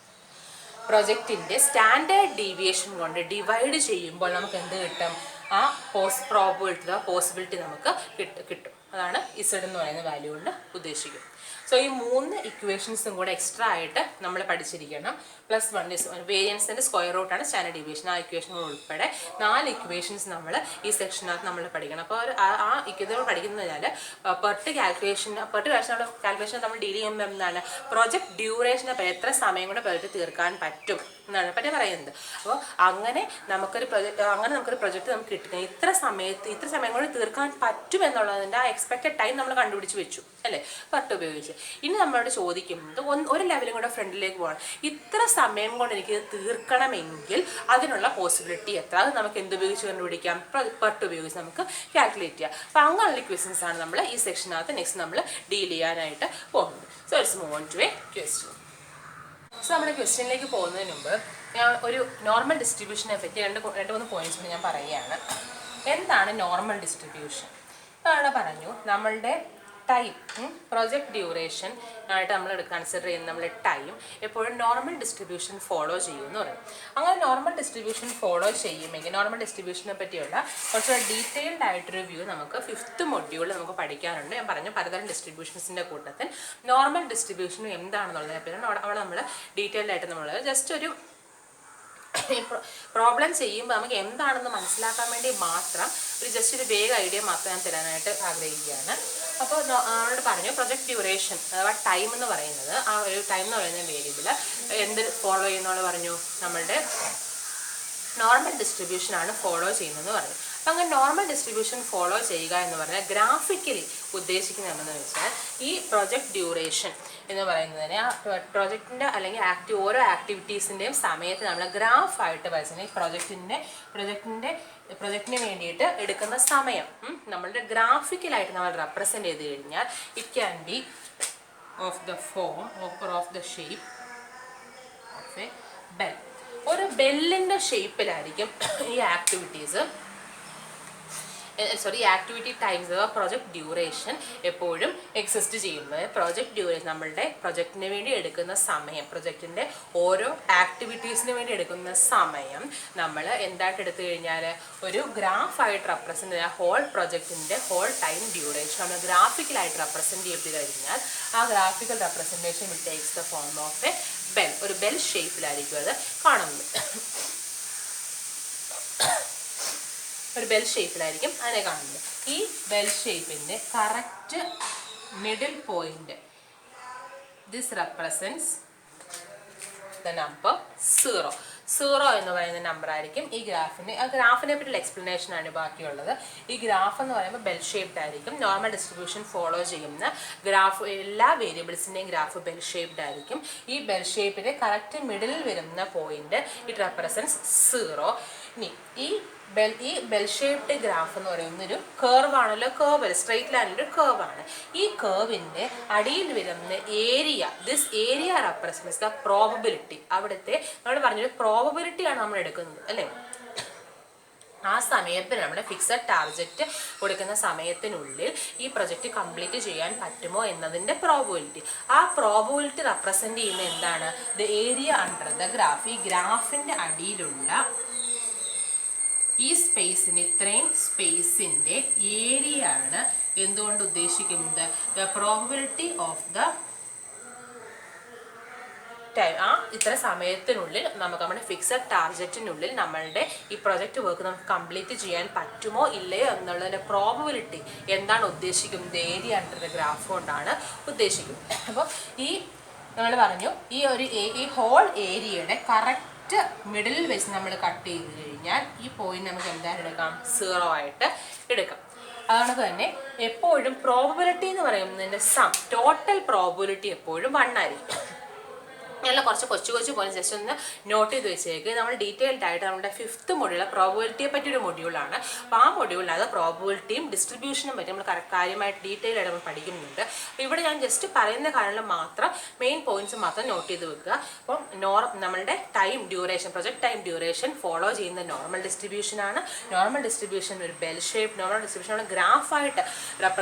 പ്രൊജക്റ്റിൻ്റെ സ്റ്റാൻഡേർഡ് ഡീവിയേഷൻ കൊണ്ട് ഡിവൈഡ് ചെയ്യുമ്പോൾ നമുക്ക് എന്ത് കിട്ടും? ആ പോസിബിലിറ്റി നമുക്ക് കിട്ടും. അതാണ് ഇസഡ് എന്ന് പറയുന്ന വാല്യൂ കൊണ്ട് ഉദ്ദേശിക്കുന്നത്. സോ ഈ 3 ഇക്വേഷൻസും കൂടെ എക്സ്ട്രാ ആയിട്ട് നമ്മൾ പഠിച്ചിരിക്കണം. +1 വേരിയൻസിൻ്റെ സ്ക്വയർ റൂട്ടാണ് സ്റ്റാൻഡേർഡ് ഡീവിയേഷൻ. ആ ഇക്വേഷൻ ഉൾപ്പെടെ 4 ഇക്വേഷൻസ് നമ്മൾ ഈ സെക്ഷനകത്ത് നമ്മൾ പഠിക്കണം. അപ്പോൾ ആ ഇക്വേഷൻ പഠിക്കുന്നതിനാൽ പെർട്ട് കാൽക്കുലേഷൻ നമ്മൾ ഡീൽ ചെയ്യുമ്പോൾ എന്താണ്? പ്രൊജക്ട് ഡ്യൂറേഷനെ എത്ര സമയം കൊണ്ട് പ്രൊജക്റ്റ് തീർക്കാൻ പറ്റും എന്നാണ് പറ്റി പറയുന്നത്. അപ്പോൾ അങ്ങനെ നമുക്കൊരു പ്രൊജക്റ്റ് നമുക്ക് കിട്ടുക ഇത്ര സമയം കൊണ്ട് തീർക്കാൻ പറ്റും എന്നുള്ളതിൻ്റെ ആ എക്സ്പെക്റ്റഡ് ടൈം നമ്മൾ കണ്ടുപിടിച്ച് വെച്ചു അല്ലേ, പെർട്ട് ഉപയോഗിച്ച്. ഇനി നമ്മളോട് ചോദിക്കുന്നത് ഒരു ലെവലും കൂടെ ഫ്രണ്ടിലേക്ക് പോകണം. ഇത്ര സമയം കൊണ്ട് എനിക്ക് തീർക്കണമെങ്കിൽ അതിനുള്ള പോസിബിലിറ്റി എത്ര? അത് നമുക്ക് എന്തുപയോഗിച്ച് കണ്ടുപിടിക്കാം? പെർട്ട് ഉപയോഗിച്ച് നമുക്ക് കാൽക്കുലേറ്റ് ചെയ്യാം. അപ്പോൾ അങ്ങനെയുള്ള ക്വസ്റ്റ്യൻസ് ആണ് നമ്മൾ ഈ സെക്ഷനകത്ത് നെക്സ്റ്റ് നമ്മൾ ഡീൽ ചെയ്യാനായിട്ട് പോകുന്നത്. So let's move on to a question. So നമ്മുടെ ക്വസ്റ്റ്യനിലേക്ക് പോകുന്നതിന് മുമ്പ് ഞാൻ ഒരു നോർമൽ ഡിസ്ട്രിബ്യൂഷനെ പറ്റി രണ്ട് മൂന്ന് പോയിന്റ്സ് ഞാൻ പറയുകയാണ്. എന്താണ് നോർമൽ ഡിസ്ട്രിബ്യൂഷൻ? അവിടെ പറഞ്ഞു നമ്മളുടെ ടൈം, പ്രൊജക്ട് ഡ്യൂറേഷൻ ആയിട്ട് നമ്മൾ കൺസിഡർ ചെയ്യുന്ന നമ്മൾ ടൈം എപ്പോഴും നോർമൽ ഡിസ്ട്രിബ്യൂഷൻ ഫോളോ ചെയ്യുമെന്ന് പറയും. അങ്ങനെ നോർമൽ ഡിസ്ട്രിബ്യൂഷൻ ഫോളോ ചെയ്യുമെങ്കിൽ നോർമൽ ഡിസ്ട്രിബ്യൂഷനെ പറ്റിയുള്ള കുറച്ചുകൂടെ ഡീറ്റെയിൽഡ് ആയിട്ടൊരു വ്യൂ നമുക്ക് 5th മൊഡ്യൂളിൽ നമുക്ക് പഠിക്കാനുണ്ട്. ഞാൻ പറഞ്ഞു പലതരം ഡിസ്ട്രിബ്യൂഷൻസിൻ്റെ കൂട്ടത്തിൽ നോർമൽ ഡിസ്ട്രിബ്യൂഷൻ എന്താണെന്നുള്ളതിനെ പറ്റി അവിടെ നമ്മൾ ഡീറ്റെയിൽഡ് ആയിട്ട് നമ്മൾ ജസ്റ്റ് ഒരു പ്രോബ്ലം ചെയ്യുമ്പോൾ നമുക്ക് എന്താണെന്ന് മനസ്സിലാക്കാൻ വേണ്ടി മാത്രം ജസ്റ്റ് ഒരു വേഗ ഐഡിയ മാത്രം ഞാൻ തരാനായിട്ട് ആഗ്രഹിക്കുകയാണ്. അപ്പോൾ അവരോട് പറഞ്ഞു പ്രൊജക്ട് ഡ്യൂറേഷൻ അഥവാ ടൈം എന്ന് പറയുന്നത്, ആ ഒരു ടൈം എന്ന് പറയുന്ന വേരിയബിൾ എന്ത് ഫോളോ ചെയ്യുന്നതെന്ന് പറഞ്ഞു? നമ്മളുടെ നോർമൽ ഡിസ്ട്രിബ്യൂഷനാണ് ഫോളോ ചെയ്യുന്നതെന്ന് പറഞ്ഞു. അപ്പം അങ്ങനെ നോർമൽ ഡിസ്ട്രിബ്യൂഷൻ ഫോളോ ചെയ്യുക എന്ന് പറഞ്ഞാൽ ഗ്രാഫിക്കലി ഉദ്ദേശിക്കുന്നത് എന്താണെന്ന് വെച്ചാൽ ഈ പ്രൊജക്ട് ഡ്യൂറേഷൻ എന്ന് പറയുന്നതിന് ആ പ്രൊജക്റ്റിൻ്റെ അല്ലെങ്കിൽ ഓരോ ആക്ടിവിറ്റീസിൻ്റെയും സമയത്ത് നമ്മൾ ഗ്രാഫായിട്ട് വരച്ചിട്ടുണ്ടെങ്കിൽ പ്രൊജക്റ്റിന് വേണ്ടിയിട്ട് എടുക്കുന്ന സമയം നമ്മളുടെ ഗ്രാഫിക്കലായിട്ട് നമ്മൾ റെപ്രസെൻ്റ് ചെയ്ത് കഴിഞ്ഞാൽ it can be of the form or of the shape of a bell. ഒരു ബെല്ലിൻ്റെ ഷേപ്പിലായിരിക്കും ഈ activities activity times project duration എപ്പോഴും എക്സിസ്റ്റ് ചെയ്യുന്നത്. പ്രൊജക്ട് ഡ്യൂറേഷൻ നമ്മളുടെ പ്രൊജക്റ്റിന് വേണ്ടി എടുക്കുന്ന സമയം, പ്രൊജക്റ്റിൻ്റെ ഓരോ ആക്ടിവിറ്റീസിന് വേണ്ടി എടുക്കുന്ന സമയം നമ്മൾ എന്തായിട്ട് എടുത്തു കഴിഞ്ഞാൽ ഒരു ഗ്രാഫായിട്ട് റെപ്രസെൻ്റ് ചെയ്യുക. ഹോൾ പ്രൊജക്റ്റിൻ്റെ ഹോൾ ടൈം ഡ്യൂറേഷൻ നമ്മൾ ഗ്രാഫിക്കലായിട്ട് റെപ്രസെൻ്റ് ചെയ്ത് കഴിഞ്ഞാൽ ആ graphical representation will takes the form of a bell. ഒരു ബെൽ ഷേപ്പിലായിരിക്കും അത് കാണുന്നത്. ഒരു ബെൽ ഷേപ്പിലായിരിക്കും അതിനെ കാണുന്നത്. ഈ ബെൽ ഷേപ്പിൻ്റെ correct middle point this represents the number 0. 0 എന്ന് പറയുന്ന നമ്പർ ആയിരിക്കും ഈ ഗ്രാഫിന്. ആ ഗ്രാഫിനെ പറ്റിയുള്ള എക്സ്പ്ലനേഷൻ ആണ് ബാക്കിയുള്ളത്. ഈ ഗ്രാഫ് എന്ന് പറയുമ്പോൾ ബെൽ ഷേപ്ഡ് ആയിരിക്കും. നോർമൽ ഡിസ്ട്രിബ്യൂഷൻ ഫോളോ ചെയ്യുന്ന ഗ്രാഫ്, എല്ലാ വേരിയബിൾസിൻ്റെയും ഗ്രാഫ് ബെൽ ഷേപ്ഡ് ആയിരിക്കും. ഈ ബെൽ ഷേപ്പിൻ്റെ കറക്റ്റ് മിഡിലിൽ വരുന്ന പോയിന്റ് ഇറ്റ് റെപ്രസെൻറ്റ്സ് 0. ഇനി ഈ ബെൽ ഷേപ്ഡ് ഗ്രാഫ് എന്ന് പറയുന്ന ഒരു കേർവ് ആണല്ലോ. കേർവ് സ്ട്രെയിറ്റ് ലൈനിൻ്റെ ഒരു കേർവ് ആണ്. ഈ കേർവിൻ്റെ അടിയിൽ വരുന്ന area, this area represents the probability. അവിടുത്തെ നമ്മൾ പറഞ്ഞൊരു പ്രോബബിലിറ്റിയാണ് നമ്മൾ എടുക്കുന്നത് അല്ലേ. ആ സമയത്ത് നമ്മുടെ ഫിക്സഡ് ടാർഗറ്റ് കൊടുക്കുന്ന സമയത്തിനുള്ളിൽ ഈ പ്രൊജക്റ്റ് കംപ്ലീറ്റ് ചെയ്യാൻ പറ്റുമോ എന്നതിൻ്റെ പ്രോബബിലിറ്റി. ആ പ്രോബബിലിറ്റി റെപ്രസെൻ്റ് ചെയ്യുന്ന എന്താണ്? The area under the graph. ഈ ഗ്രാഫിൻ്റെ അടിയിലുള്ള ഈ സ്പേസിന്, ഇത്രയും സ്പേസിൻ്റെ ഏരിയ ആണ് എന്തുകൊണ്ട് ഉദ്ദേശിക്കുന്നത്? The probability of the time. ആ ഇത്ര സമയത്തിനുള്ളിൽ നമുക്ക് നമ്മുടെ ഫിക്സഡ് ടാർഗറ്റിനുള്ളിൽ നമ്മളുടെ ഈ പ്രൊജക്റ്റ് വർക്ക് നമുക്ക് കംപ്ലീറ്റ് ചെയ്യാൻ പറ്റുമോ ഇല്ലയോ എന്നുള്ളതിൻ്റെ പ്രോബബിലിറ്റി എന്താണ് ഉദ്ദേശിക്കുന്നത്? ഏരിയ അണ്ടർ ദ ഗ്രാഫ് കൊണ്ടാണ് ഉദ്ദേശിക്കുന്നത്. അപ്പോൾ ഈ നമ്മൾ പറഞ്ഞു ഈ ഹോൾ ഏരിയയുടെ കറക്റ്റ് മിഡിൽ വെച്ച് നമ്മൾ കട്ട് ചെയ്ത് കഴിഞ്ഞാൽ ഈ പോയിന്റ് നമുക്ക് എന്തായാലും എടുക്കാം? 0 ആയിട്ട് എടുക്കാം. അതുകൊണ്ട് തന്നെ എപ്പോഴും പ്രോബബിലിറ്റി എന്ന് പറയുന്നതിൻ്റെ ടോട്ടൽ പ്രോബബിലിറ്റി എപ്പോഴും 1 ആയിരിക്കും. ഞങ്ങൾ കുറച്ച് കൊച്ചു പോയിന്റ് ജസ്റ്റ് ഒന്ന് നോട്ട് ചെയ്ത് വെച്ചേക്ക്. നമ്മൾ ഡീറ്റെയിൽഡ് ആയിട്ട് നമ്മുടെ 5th മൊഡ്യൂൾ പ്രോബബിലിറ്റിയെ പറ്റിയൊരു മൊഡ്യൂളാണ്. അപ്പോൾ ആ മൊഡ്യൂളിൽ പ്രോബബിലിറ്റിയും ഡിസ്ട്രിബ്യൂഷനും പറ്റി നമ്മൾ കാര്യമായിട്ട് ഡീറ്റെയിൽ ആയിട്ട് നമ്മൾ പഠിക്കുന്നുണ്ട്. അപ്പോൾ ഇവിടെ ഞാൻ ജസ്റ്റ് പറയുന്ന കാര്യങ്ങൾ മാത്രം, മെയിൻ പോയിന്റ്സ് മാത്രം നോട്ട് ചെയ്ത് വെക്കുക. അപ്പം നമ്മളുടെ time duration, project time duration follow ചെയ്യുന്ന നോർമൽ ഡിസ്ട്രിബ്യൂഷനാണ്. നോർമൽ ഡിസ്ട്രിബ്യൂഷൻ ഒരു ബെൽ ഷേപ്പ്, നോർമൽ ഡിസ്ട്രിബ്യൂഷൻ ഗ്രാഫായിട്ട്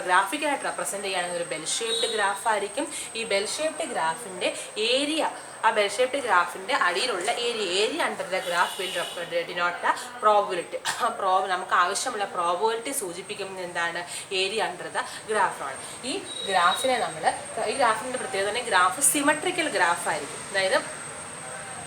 ഗ്രാഫിക്കലായിട്ട് റെപ്രസെൻറ്റ് ചെയ്യുകയാണെങ്കിൽ ഒരു ബെൽ ഷേപ്ഡ് ഗ്രാഫായിരിക്കും. ഈ ബെൽ ഷേപ്ഡ് ഗ്രാഫിൻ്റെ ഏരിയ, ആ ബെൽ ഷേപ്ഡ് ഗ്രാഫിൻ്റെ അടിയിലുള്ള area under the graph will denote the probability. നമുക്ക് ആവശ്യമുള്ള പ്രോബബിലിറ്റി സൂചിപ്പിക്കുന്നത് എന്താണ്? ഏരിയ അണ്ടർ ദ ഗ്രാഫാണ്. ഈ ഗ്രാഫിൻ്റെ പ്രത്യേകത തന്നെ ഗ്രാഫ് സിമെട്രിക്കൽ ഗ്രാഫായിരിക്കും. അതായത്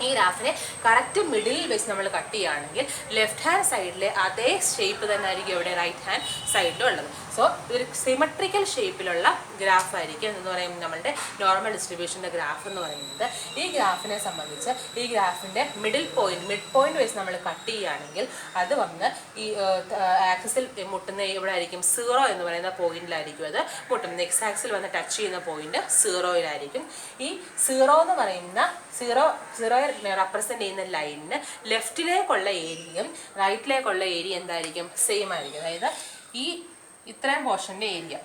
ഈ ഗ്രാഫിനെ കറക്റ്റ് മിഡിലിൽ വെച്ച് നമ്മൾ കട്ട് ചെയ്യുകയാണെങ്കിൽ ലെഫ്റ്റ് ഹാൻഡ് സൈഡിലെ അതേ ഷേപ്പ് തന്നെ ആയിരിക്കും ഇവിടെ റൈറ്റ് ഹാൻഡ് സൈഡിലും ഉള്ളത്. സോ ഇതൊരു സിമെട്രിക്കൽ ഷേപ്പിലുള്ള ഗ്രാഫായിരിക്കും എന്ന് പറയുമ്പോൾ നമ്മളുടെ നോർമൽ ഡിസ്ട്രിബ്യൂഷൻ്റെ ഗ്രാഫ് എന്ന് പറയുന്നത്. ഈ ഗ്രാഫിനെ സംബന്ധിച്ച് ഈ ഗ്രാഫിൻ്റെ മിഡ് പോയിന്റ് വെച്ച് നമ്മൾ കട്ട് ചെയ്യുകയാണെങ്കിൽ അത് വന്ന് ഈ ആക്സിസിൽ മുട്ടുന്ന ഇവിടെ ആയിരിക്കും 0 എന്ന് പറയുന്ന പോയിന്റിലായിരിക്കും അത് മുട്ടുന്നത്. എക്സ് ആക്സിൽ വന്ന് ടച്ച് ചെയ്യുന്ന പോയിന്റ് 0-ലായിരിക്കും. ഈ 0 എന്ന് പറയുന്ന 0 റെപ്രസെൻറ്റ് ചെയ്യുന്ന ലൈനിന് ലെഫ്റ്റിലേക്കുള്ള ഏരിയയും റൈറ്റിലേക്കുള്ള ഏരിയ എന്തായിരിക്കും? സെയിം ആയിരിക്കും. അതായത് ഈ ഇത്രയും പോർഷൻ്റെ ഏരിയ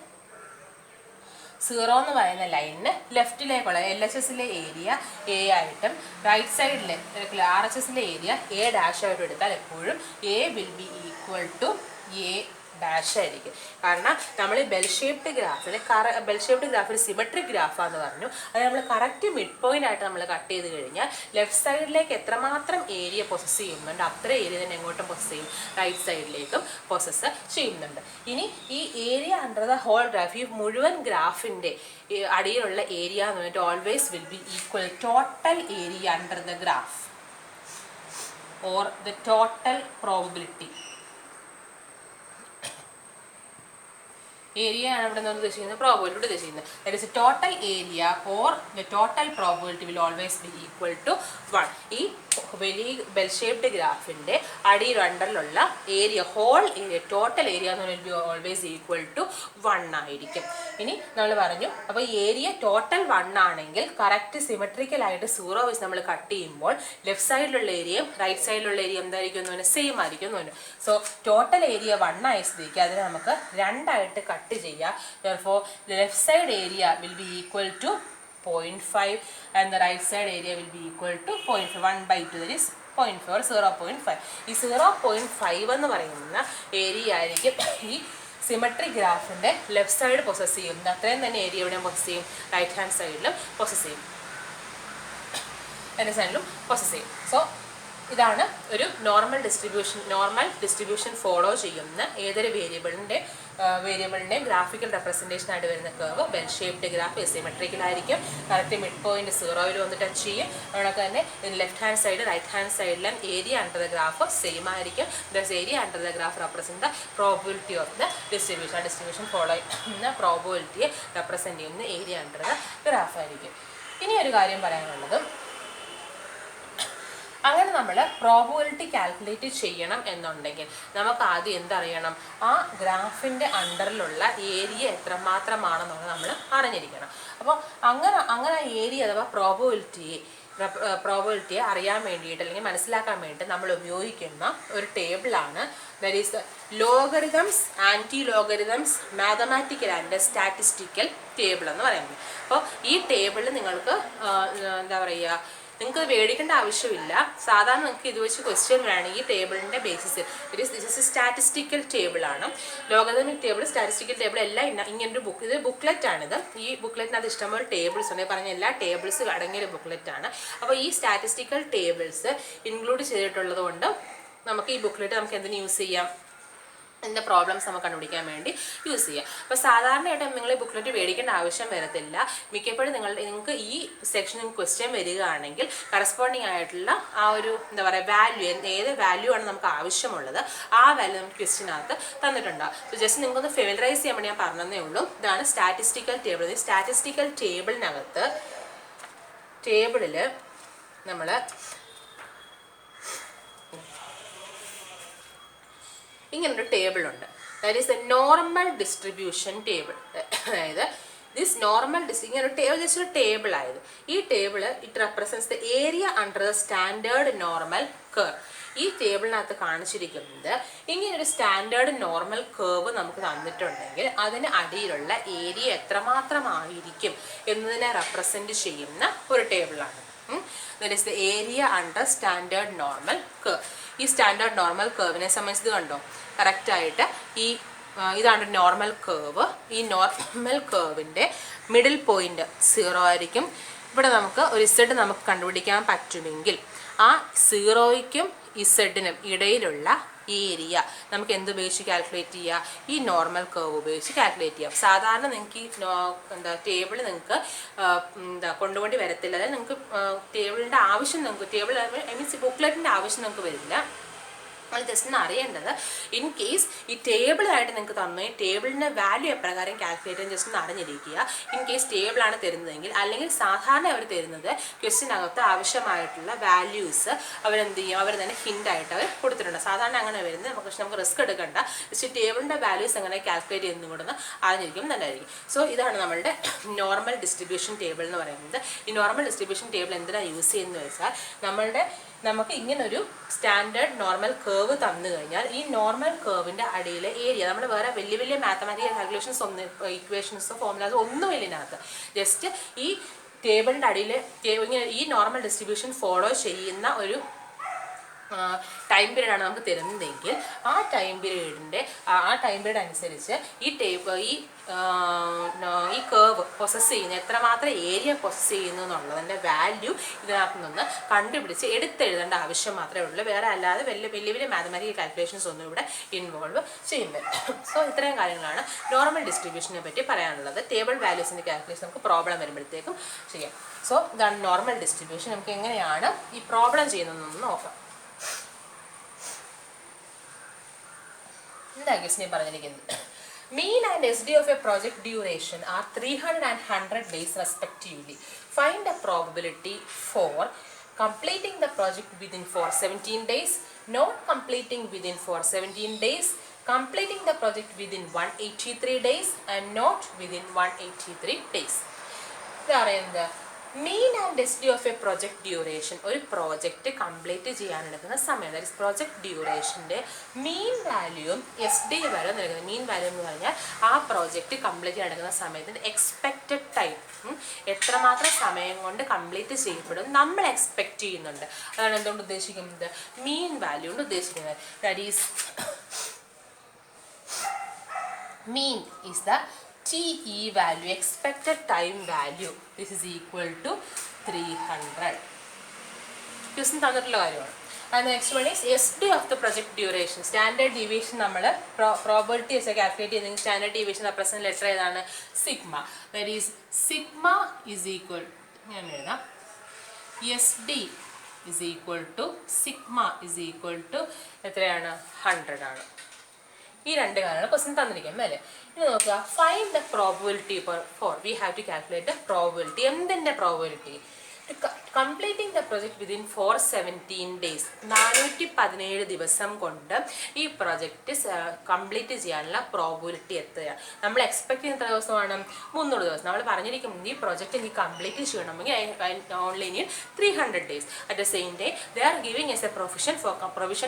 0 എന്ന് പറയുന്ന ലൈനിന് ലെഫ്റ്റിലേക്കുള്ള LHSലെ ഏരിയ A ആയിട്ടും റൈറ്റ് സൈഡിലെ RHSലെ ഏരിയ A' ആയിട്ടും എടുത്താൽ എപ്പോഴും A will be equal to A dash ആയിരിക്കും. കാരണം നമ്മൾ ഈ ബെൽ ഷേപ്ഡ് ഗ്രാഫിൽ സിമെട്രിക് ഗ്രാഫാന്ന് പറഞ്ഞു. അത് നമ്മൾ കറക്റ്റ് മിഡ് പോയിന്റ് ആയിട്ട് നമ്മൾ കട്ട് ചെയ്ത് കഴിഞ്ഞാൽ ലെഫ്റ്റ് സൈഡിലേക്ക് എത്രമാത്രം ഏരിയ പൊസസ് ചെയ്യുന്നുണ്ട് അത്ര ഏരിയ തന്നെ എങ്ങോട്ടും പൊസസ് ചെയ്യും, റൈറ്റ് സൈഡിലേക്കും പൊസസ് ചെയ്യുന്നുണ്ട്. ഇനി ഈ area under the whole graph, ഈ മുഴുവൻ ഗ്രാഫിൻ്റെ അടിയിലുള്ള ഏരിയ എന്ന് പറഞ്ഞിട്ട് always will be equal total area under the graph or the total probability. Area ആണ് ഇവിടെ നിന്ന് ഉദ്ദേശിക്കുന്നത്, പ്രോബബിലിറ്റി ഉദ്ദേശിക്കുന്നത്. That is total area or the total probability will always be equal to 1. ഈ വലിയ ബെൽ ഷേപ്ഡ് ഗ്രാഫിൻ്റെ അടിയിൽ അണ്ടറിലുള്ള area, whole area, total area എന്ന് പറയുന്നത് ഓൾവേസ് ഈക്വൽ ടു 1 ആയിരിക്കും. ഇനി നമ്മൾ പറഞ്ഞു, അപ്പോൾ ഏരിയ ടോട്ടൽ 1 ആണെങ്കിൽ കറക്റ്റ് സിമെട്രിക്കലായിട്ട് 0 വെച്ച് നമ്മൾ കട്ട് ചെയ്യുമ്പോൾ ലെഫ്റ്റ് സൈഡിലുള്ള ഏരിയയും റൈറ്റ് സൈഡിലുള്ള ഏരിയ എന്തായിരിക്കും എന്ന് പറഞ്ഞാൽ സെയിം ആയിരിക്കും എന്ന് പറഞ്ഞു. സോ ടോട്ടൽ ഏരിയ 1 ആയി സ്ഥിതിക്ക് അതിനെ നമുക്ക് 2 ആയിട്ട് കട്ട് ചെയ്യാം. Therefore, the left side area will be equal to 0.5 and the right side area will be equal to 0.5. 1/2 that is 0.5 or 0.5. ഈ 0.5 എന്ന് പറയുന്ന ഏരിയ ആയിരിക്കും ഈ സിമെട്രിക് ഗ്രാഫിൻ്റെ ലെഫ്റ്റ് സൈഡ് പൊസസ് ചെയ്യുന്നത്. അത്രയും തന്നെ ഏരിയ എവിടെയും പൊസസ് ചെയ്യും, റൈറ്റ് ഹാൻഡ് സൈഡിലും പൊസസ് ചെയ്യും, എൻ്റെ സൈഡിലും പൊസസ് ചെയ്യും. സോ ഇതാണ് ഒരു നോർമൽ ഡിസ്ട്രിബ്യൂഷൻ ഫോളോ ചെയ്യുന്ന ഏതൊരു വേരിയബിളിൻ്റെ ഗ്രാഫിക്കൽ റെപ്രസെൻറ്റേഷൻ ആയിട്ട് വരുന്ന കർവ്. ബെൽ ഷേപ്ഡ് ഗ്രാഫ് സിമെട്രിക്കലായിരിക്കും. കറക്റ്റ് മിഡ് പോയിന്റ് 0 വന്ന് ടച്ച് ചെയ്യും. അതുകൊണ്ട് തന്നെ left hand side right hand സൈഡിലും area under the graph same ആയിരിക്കും. Thus area under the graph represent the probability of the distribution follow ചെയ്യുന്ന പ്രോബിലിറ്റിയെ റെപ്രസെൻറ്റ് ചെയ്യുന്ന ഏരിയ അണ്ടർ ദ ഗ്രാഫ് ആയിരിക്കും. ഇനി ഒരു കാര്യം പറയാനുള്ളത്, അങ്ങനെ നമ്മൾ പ്രോബബിലിറ്റി കാൽക്കുലേറ്റ് ചെയ്യണം എന്നുണ്ടെങ്കിൽ നമുക്ക് ആദ്യം എന്തറിയണം, ആ ഗ്രാഫിൻ്റെ അണ്ടറിലുള്ള ഏരിയ എത്രമാത്രമാണെന്നുള്ളത് നമ്മൾ അറിഞ്ഞിരിക്കണം. അപ്പോൾ അങ്ങനെ ഏരിയ അഥവാ പ്രോബബിലിറ്റിയെ അറിയാൻ വേണ്ടിയിട്ട് അല്ലെങ്കിൽ മനസ്സിലാക്കാൻ വേണ്ടിയിട്ട് നമ്മൾ ഉപയോഗിക്കുന്ന ഒരു ടേബിളാണ് that is logarithms, anti logarithms, mathematical and statistical table എന്ന് പറയുന്നത്. അപ്പോൾ ഈ ടേബിളിൽ നിങ്ങൾക്ക് എന്താ പറയുക, നിങ്ങൾക്ക് മേടിക്കേണ്ട ആവശ്യമില്ല. സാധാരണ നിങ്ങൾക്ക് ഇത് വെച്ച് ക്വസ്റ്റ്യൻ വേണമെങ്കിൽ ടേബിളിൻ്റെ ബേസിസ് ദിസ് സ്റ്റാറ്റിസ്റ്റിക്കൽ ടേബിളാണ്. ലോഗരിതമിക് ടേബിൾ, സ്റ്റാറ്റിസ്റ്റിക്കൽ ടേബിൾ എല്ലാം ഇങ്ങനൊരു ഇത് ബുക്ക്ലെറ്റാണിത്. ഈ ബുക്ക്ലെറ്റിനകത്ത് ഇഷ്ടംപോലെ ടേബിൾസ് ഉണ്ട്. പറഞ്ഞ എല്ലാ ടേബിൾസ് അടങ്ങിയൊരു ബുക്ക്ലെറ്റാണ്. അപ്പോൾ ഈ സ്റ്റാറ്റിസ്റ്റിക്കൽ ടേബിൾസ് ഇൻക്ലൂഡ് ചെയ്തിട്ടുള്ളത് കൊണ്ട് നമുക്ക് ഈ ബുക്ക്ലെറ്റ് നമുക്ക് എന്തിനു യൂസ് ചെയ്യാം, അതിൻ്റെ പ്രോബ്ലംസ് നമുക്ക് കണ്ടുപിടിക്കാൻ വേണ്ടി യൂസ് ചെയ്യാം. അപ്പോൾ സാധാരണയായിട്ട് നിങ്ങൾ ബുക്ക്ലെറ്റ് മേടിക്കേണ്ട ആവശ്യം വരത്തില്ല. മിക്കപ്പോഴും നിങ്ങൾക്ക് ഈ സെക്ഷനിൽ ക്വസ്റ്റ്യൻ വരികയാണെങ്കിൽ കറസ്പോണ്ടിങ് ആയിട്ടുള്ള ആ ഒരു എന്താ പറയുക വാല്യൂ, ഏത് വാല്യൂ ആണ് നമുക്ക് ആവശ്യമുള്ളത് ആ വാല്യൂ നമുക്ക് ക്വസ്റ്റ്യനകത്ത് തന്നിട്ടുണ്ടാകും. സോ ജസ്റ്റ് നിങ്ങൾക്കൊന്ന് ഫെമിലറൈസ് ചെയ്യാൻ വേണ്ടി ഞാൻ പറഞ്ഞതേ ഉള്ളൂ. ഇതാണ് സ്റ്റാറ്റിസ്റ്റിക്കൽ ടേബിൾ. ഈ സ്റ്റാറ്റിസ്റ്റിക്കൽ ടേബിളിൽ നമ്മൾ ഇങ്ങനൊരു ടേബിളുണ്ട്. That is a normal distribution table. അതായത് ദിസ് നോർമൽ ഇങ്ങനെ ജസ്റ്റ് ഒരു ടേബിൾ ആയത്. ഈ table it represents the area under the standard normal curve. ഈ ടേബിളിനകത്ത് കാണിച്ചിരിക്കുന്നത് ഇങ്ങനൊരു സ്റ്റാൻഡേർഡ് നോർമൽ കർവ് നമുക്ക് തന്നിട്ടുണ്ടെങ്കിൽ അതിന് അടിയിലുള്ള ഏരിയ എത്രമാത്രമായിരിക്കും എന്നതിനെ റെപ്രസെൻറ്റ് ചെയ്യുന്ന ഒരു ടേബിളാണ്. That is the area under standard normal curve. ഈ സ്റ്റാൻഡേർഡ് നോർമൽ കർവിനെ സംബന്ധിച്ചത് കണ്ടോ, കറക്റ്റായിട്ട് ഇതാണ് നോർമൽ കർവ്. ഈ നോർമൽ കർവിൻ്റെ മിഡിൽ പോയിന്റ് 0 ആയിരിക്കും. ഇവിടെ നമുക്ക് ഒരു ഇസഡ് നമുക്ക് കണ്ടുപിടിക്കാൻ പറ്റുമെങ്കിൽ ആ 0യ്ക്കും ഇസഡിനും ഇടയിലുള്ള ഏരിയ നമുക്ക് എന്ത് ഉപയോഗിച്ച് കാൽക്കുലേറ്റ് ചെയ്യുക, ഈ നോർമൽ കർവ് ഉപയോഗിച്ച് കാൽക്കുലേറ്റ് ചെയ്യാം. സാധാരണ നിങ്ങൾക്ക് ഈ ടേബിൾ നിങ്ങൾക്ക് കൊണ്ടുപോയി വരത്തില്ല. അതായത് നിങ്ങൾക്ക് ടേബിളിൻ്റെ ആവശ്യം മീൻസ് ബുക്ക്ലെറ്റിൻ്റെ ആവശ്യം നിങ്ങൾക്ക് വരില്ല. അത് ജസ്റ്റ് ഒന്ന് അറിയേണ്ടത്, ഇൻ കേസ് ഈ ടേബിളായിട്ട് നിങ്ങൾക്ക് തന്നു ടേബിളിൻ്റെ വാല്യൂ എപ്രകാരം കാൽക്കുലേറ്റ് ചെയ്യാൻ ജസ്റ്റ് ഒന്ന് അറിഞ്ഞിരിക്കുക. ഇൻ കേസ് ടേബിളാണ് തരുന്നതെങ്കിൽ, അല്ലെങ്കിൽ സാധാരണ അവർ തരുന്നത് ക്വസ്റ്റിനകത്ത് ആവശ്യമായിട്ടുള്ള വാല്യൂസ് അവരെന്ത് ചെയ്യും, അവർ തന്നെ ഹിൻ്റായിട്ട് അവർ കൊടുത്തിട്ടുണ്ട്. സാധാരണ അങ്ങനെ വരുന്നത് നമുക്ക് റിസ്ക് എടുക്കേണ്ട, ജസ്റ്റ് ടേബിളിൻ്റെ വാല്യൂസ് എങ്ങനെ കാൽക്കുലേറ്റ് ചെയ്യുന്നതും കൂടെ അറിഞ്ഞിരിക്കും നല്ലതായിരിക്കും. സോ ഇതാണ് നമ്മളുടെ നോർമൽ ഡിസ്ട്രിബ്യൂഷൻ ടേബിൾ എന്ന് പറയുന്നത്. ഈ നോർമൽ ഡിസ്ട്രിബ്യൂഷൻ ടേബിൾ എന്തിനാണ് യൂസ് ചെയ്യുന്നത് വെച്ചാൽ, നമുക്ക് ഇങ്ങനൊരു സ്റ്റാൻഡേർഡ് നോർമൽ കർവ് തന്നു കഴിഞ്ഞാൽ ഈ നോർമൽ കർവിൻ്റെ അടിയിലെ ഏരിയ നമ്മൾ വേറെ വലിയ മാത്തമാറ്റിക്കൽ കാൽക്കുലേഷൻസ് ഇക്വേഷൻസോ ഫോർമുലാസോ ഒന്നുമില്ല ഇതിനകത്ത്. ജസ്റ്റ് ഈ ടേബിളിൻ്റെ അടിയിൽ ഇങ്ങനെ ഈ നോർമൽ ഡിസ്ട്രിബ്യൂഷൻ ഫോളോ ചെയ്യുന്ന ഒരു ടൈം പീരീഡാണ് നമുക്ക് തരുന്നതെങ്കിൽ ആ ടൈം പീരീഡ് അനുസരിച്ച് ഈ കർവ് പൊസസ് ചെയ്യുന്ന എത്രമാത്രം ഏരിയ പൊസസ് ചെയ്യുന്നു എന്നുള്ളതിൻ്റെ വാല്യൂ ഇതിനകത്ത് നിന്ന് കണ്ടുപിടിച്ച് എടുത്തെഴുതേണ്ട ആവശ്യം മാത്രമേ ഉള്ളൂ. വേറെ അല്ലാതെ വലിയ മാത്തമാറ്റിക്കൽ കാൽക്കുലേഷൻസ് ഒന്നും ഇവിടെ ഇൻവോൾവ് ചെയ്യുന്നത്. സോ ഇത്രയും കാര്യങ്ങളാണ് നോർമൽ ഡിസ്ട്രിബ്യൂഷനെ പറ്റി പറയാനുള്ളത്. ടേബിൾ വാല്യൂസിൻ്റെ കാൽക്കുലേഷൻ നമുക്ക് പ്രോബ്ലം വരുമ്പോഴത്തേക്കും ചെയ്യാം. സോ ഇതാണ് നോർമൽ ഡിസ്ട്രിബ്യൂഷൻ. നമുക്ക് എങ്ങനെയാണ് ഈ പ്രോബ്ലം ചെയ്യുന്നതെന്നൊന്ന് നോക്കാം. എന്താ ക്വസ്റ്റ്യൻ പറഞ്ഞിരിക്കുന്നത്, mean and SD of a project duration are 300 and 100 days respectively. Find a probability for completing the project within 417 days, not completing within 417 days, completing the project within 183 days and not within 183 days. Mean and S D of a project duration, ഒരു project complete ചെയ്യാനെടുക്കുന്ന സമയം, that is project ഡ്യൂറേഷൻ്റെ mean വാല്യൂവും S D value നൽകുന്നത്. Mean value എന്ന് പറഞ്ഞാൽ ആ project complete ചെയ്യാനെടുക്കുന്ന സമയത്തിൻ്റെ എക്സ്പെക്റ്റഡ് ടൈം എത്രമാത്രം സമയം കൊണ്ട് കംപ്ലീറ്റ് ചെയ്യപ്പെടും നമ്മൾ എക്സ്പെക്റ്റ് ചെയ്യുന്നുണ്ട്. അതാണ് എന്തുകൊണ്ട് ഉദ്ദേശിക്കുന്നത്, മീൻ വാല്യൂ കൊണ്ട് ഉദ്ദേശിക്കുന്നത്. That is mean is the TE value, expected time value. This is equal to 300. Question തന്നിട്ടുള്ള കാര്യമാണ്. And the next one is SD of the project duration. Standard deviation നമ്മൾ probability ഒക്കെ calculate ചെയ്യുന്ന standard deviation represent letter ഏതാണ്, sigma. That is sigma is equal, ഞാൻ എഴുതാം, SD is equal to sigma is equal to എത്രയാണ്, 100 ആണ്. ഈ രണ്ട് കാര്യങ്ങൾ ക്വസ്റ്റ്യൻ തന്നിരിക്കുന്നത് അല്ലേ. ഇനി നോക്കുക, find the probability for we have to calculate the probability. എന്തിൻ്റെ probability? Completing the project within 417 days, 417 ദിവസം കൊണ്ട് ഈ പ്രൊജക്റ്റ് കംപ്ലീറ്റ് ചെയ്യാനുള്ള പ്രോബിലിറ്റി എത്രയാണ്? നമ്മൾ എക്സ്പെക്ട് ചെയ്യുന്ന എത്ര ദിവസമാണ്? 300 ദിവസം. നമ്മൾ പറഞ്ഞിരിക്കുന്നത് ഈ പ്രൊജക്റ്റ് എനിക്ക് കംപ്ലീറ്റ് ചെയ്യണമെങ്കിൽ only need 300 days. At the same day they are giving S A provision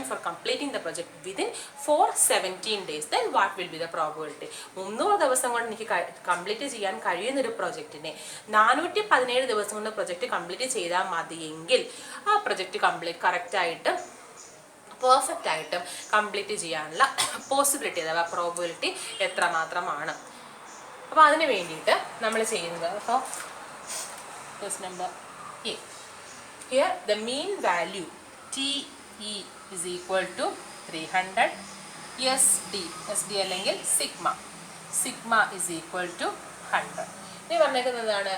for completing the project within 417 days. Then what will be the probability? 300 ദിവസം കൊണ്ട് എനിക്ക് കംപ്ലീറ്റ് ചെയ്യാൻ കഴിയുന്നൊരു പ്രൊജക്റ്റിനെ 417 ദിവസം കൊണ്ട് പ്രൊജക്റ്റ് കംപ്ലീറ്റ് ചെയ്താൽ മതിയെങ്കിൽ ആ പ്രൊജക്റ്റ് കറക്റ്റായിട്ട് പെർഫെക്റ്റ് ആയിട്ടും കംപ്ലീറ്റ് ചെയ്യാനുള്ള പോസിബിലിറ്റി അഥവാ പ്രോബിലിറ്റി എത്രമാത്രമാണ്. അപ്പോൾ അതിന് വേണ്ടിയിട്ട് നമ്മൾ ചെയ്യുന്നത്, അപ്പോൾ question number A, here the mean value TE is equal to 300, SD അല്ലെങ്കിൽ സിഗ്മ is equal to 100. ഇനി പറഞ്ഞേക്കുന്നതാണ്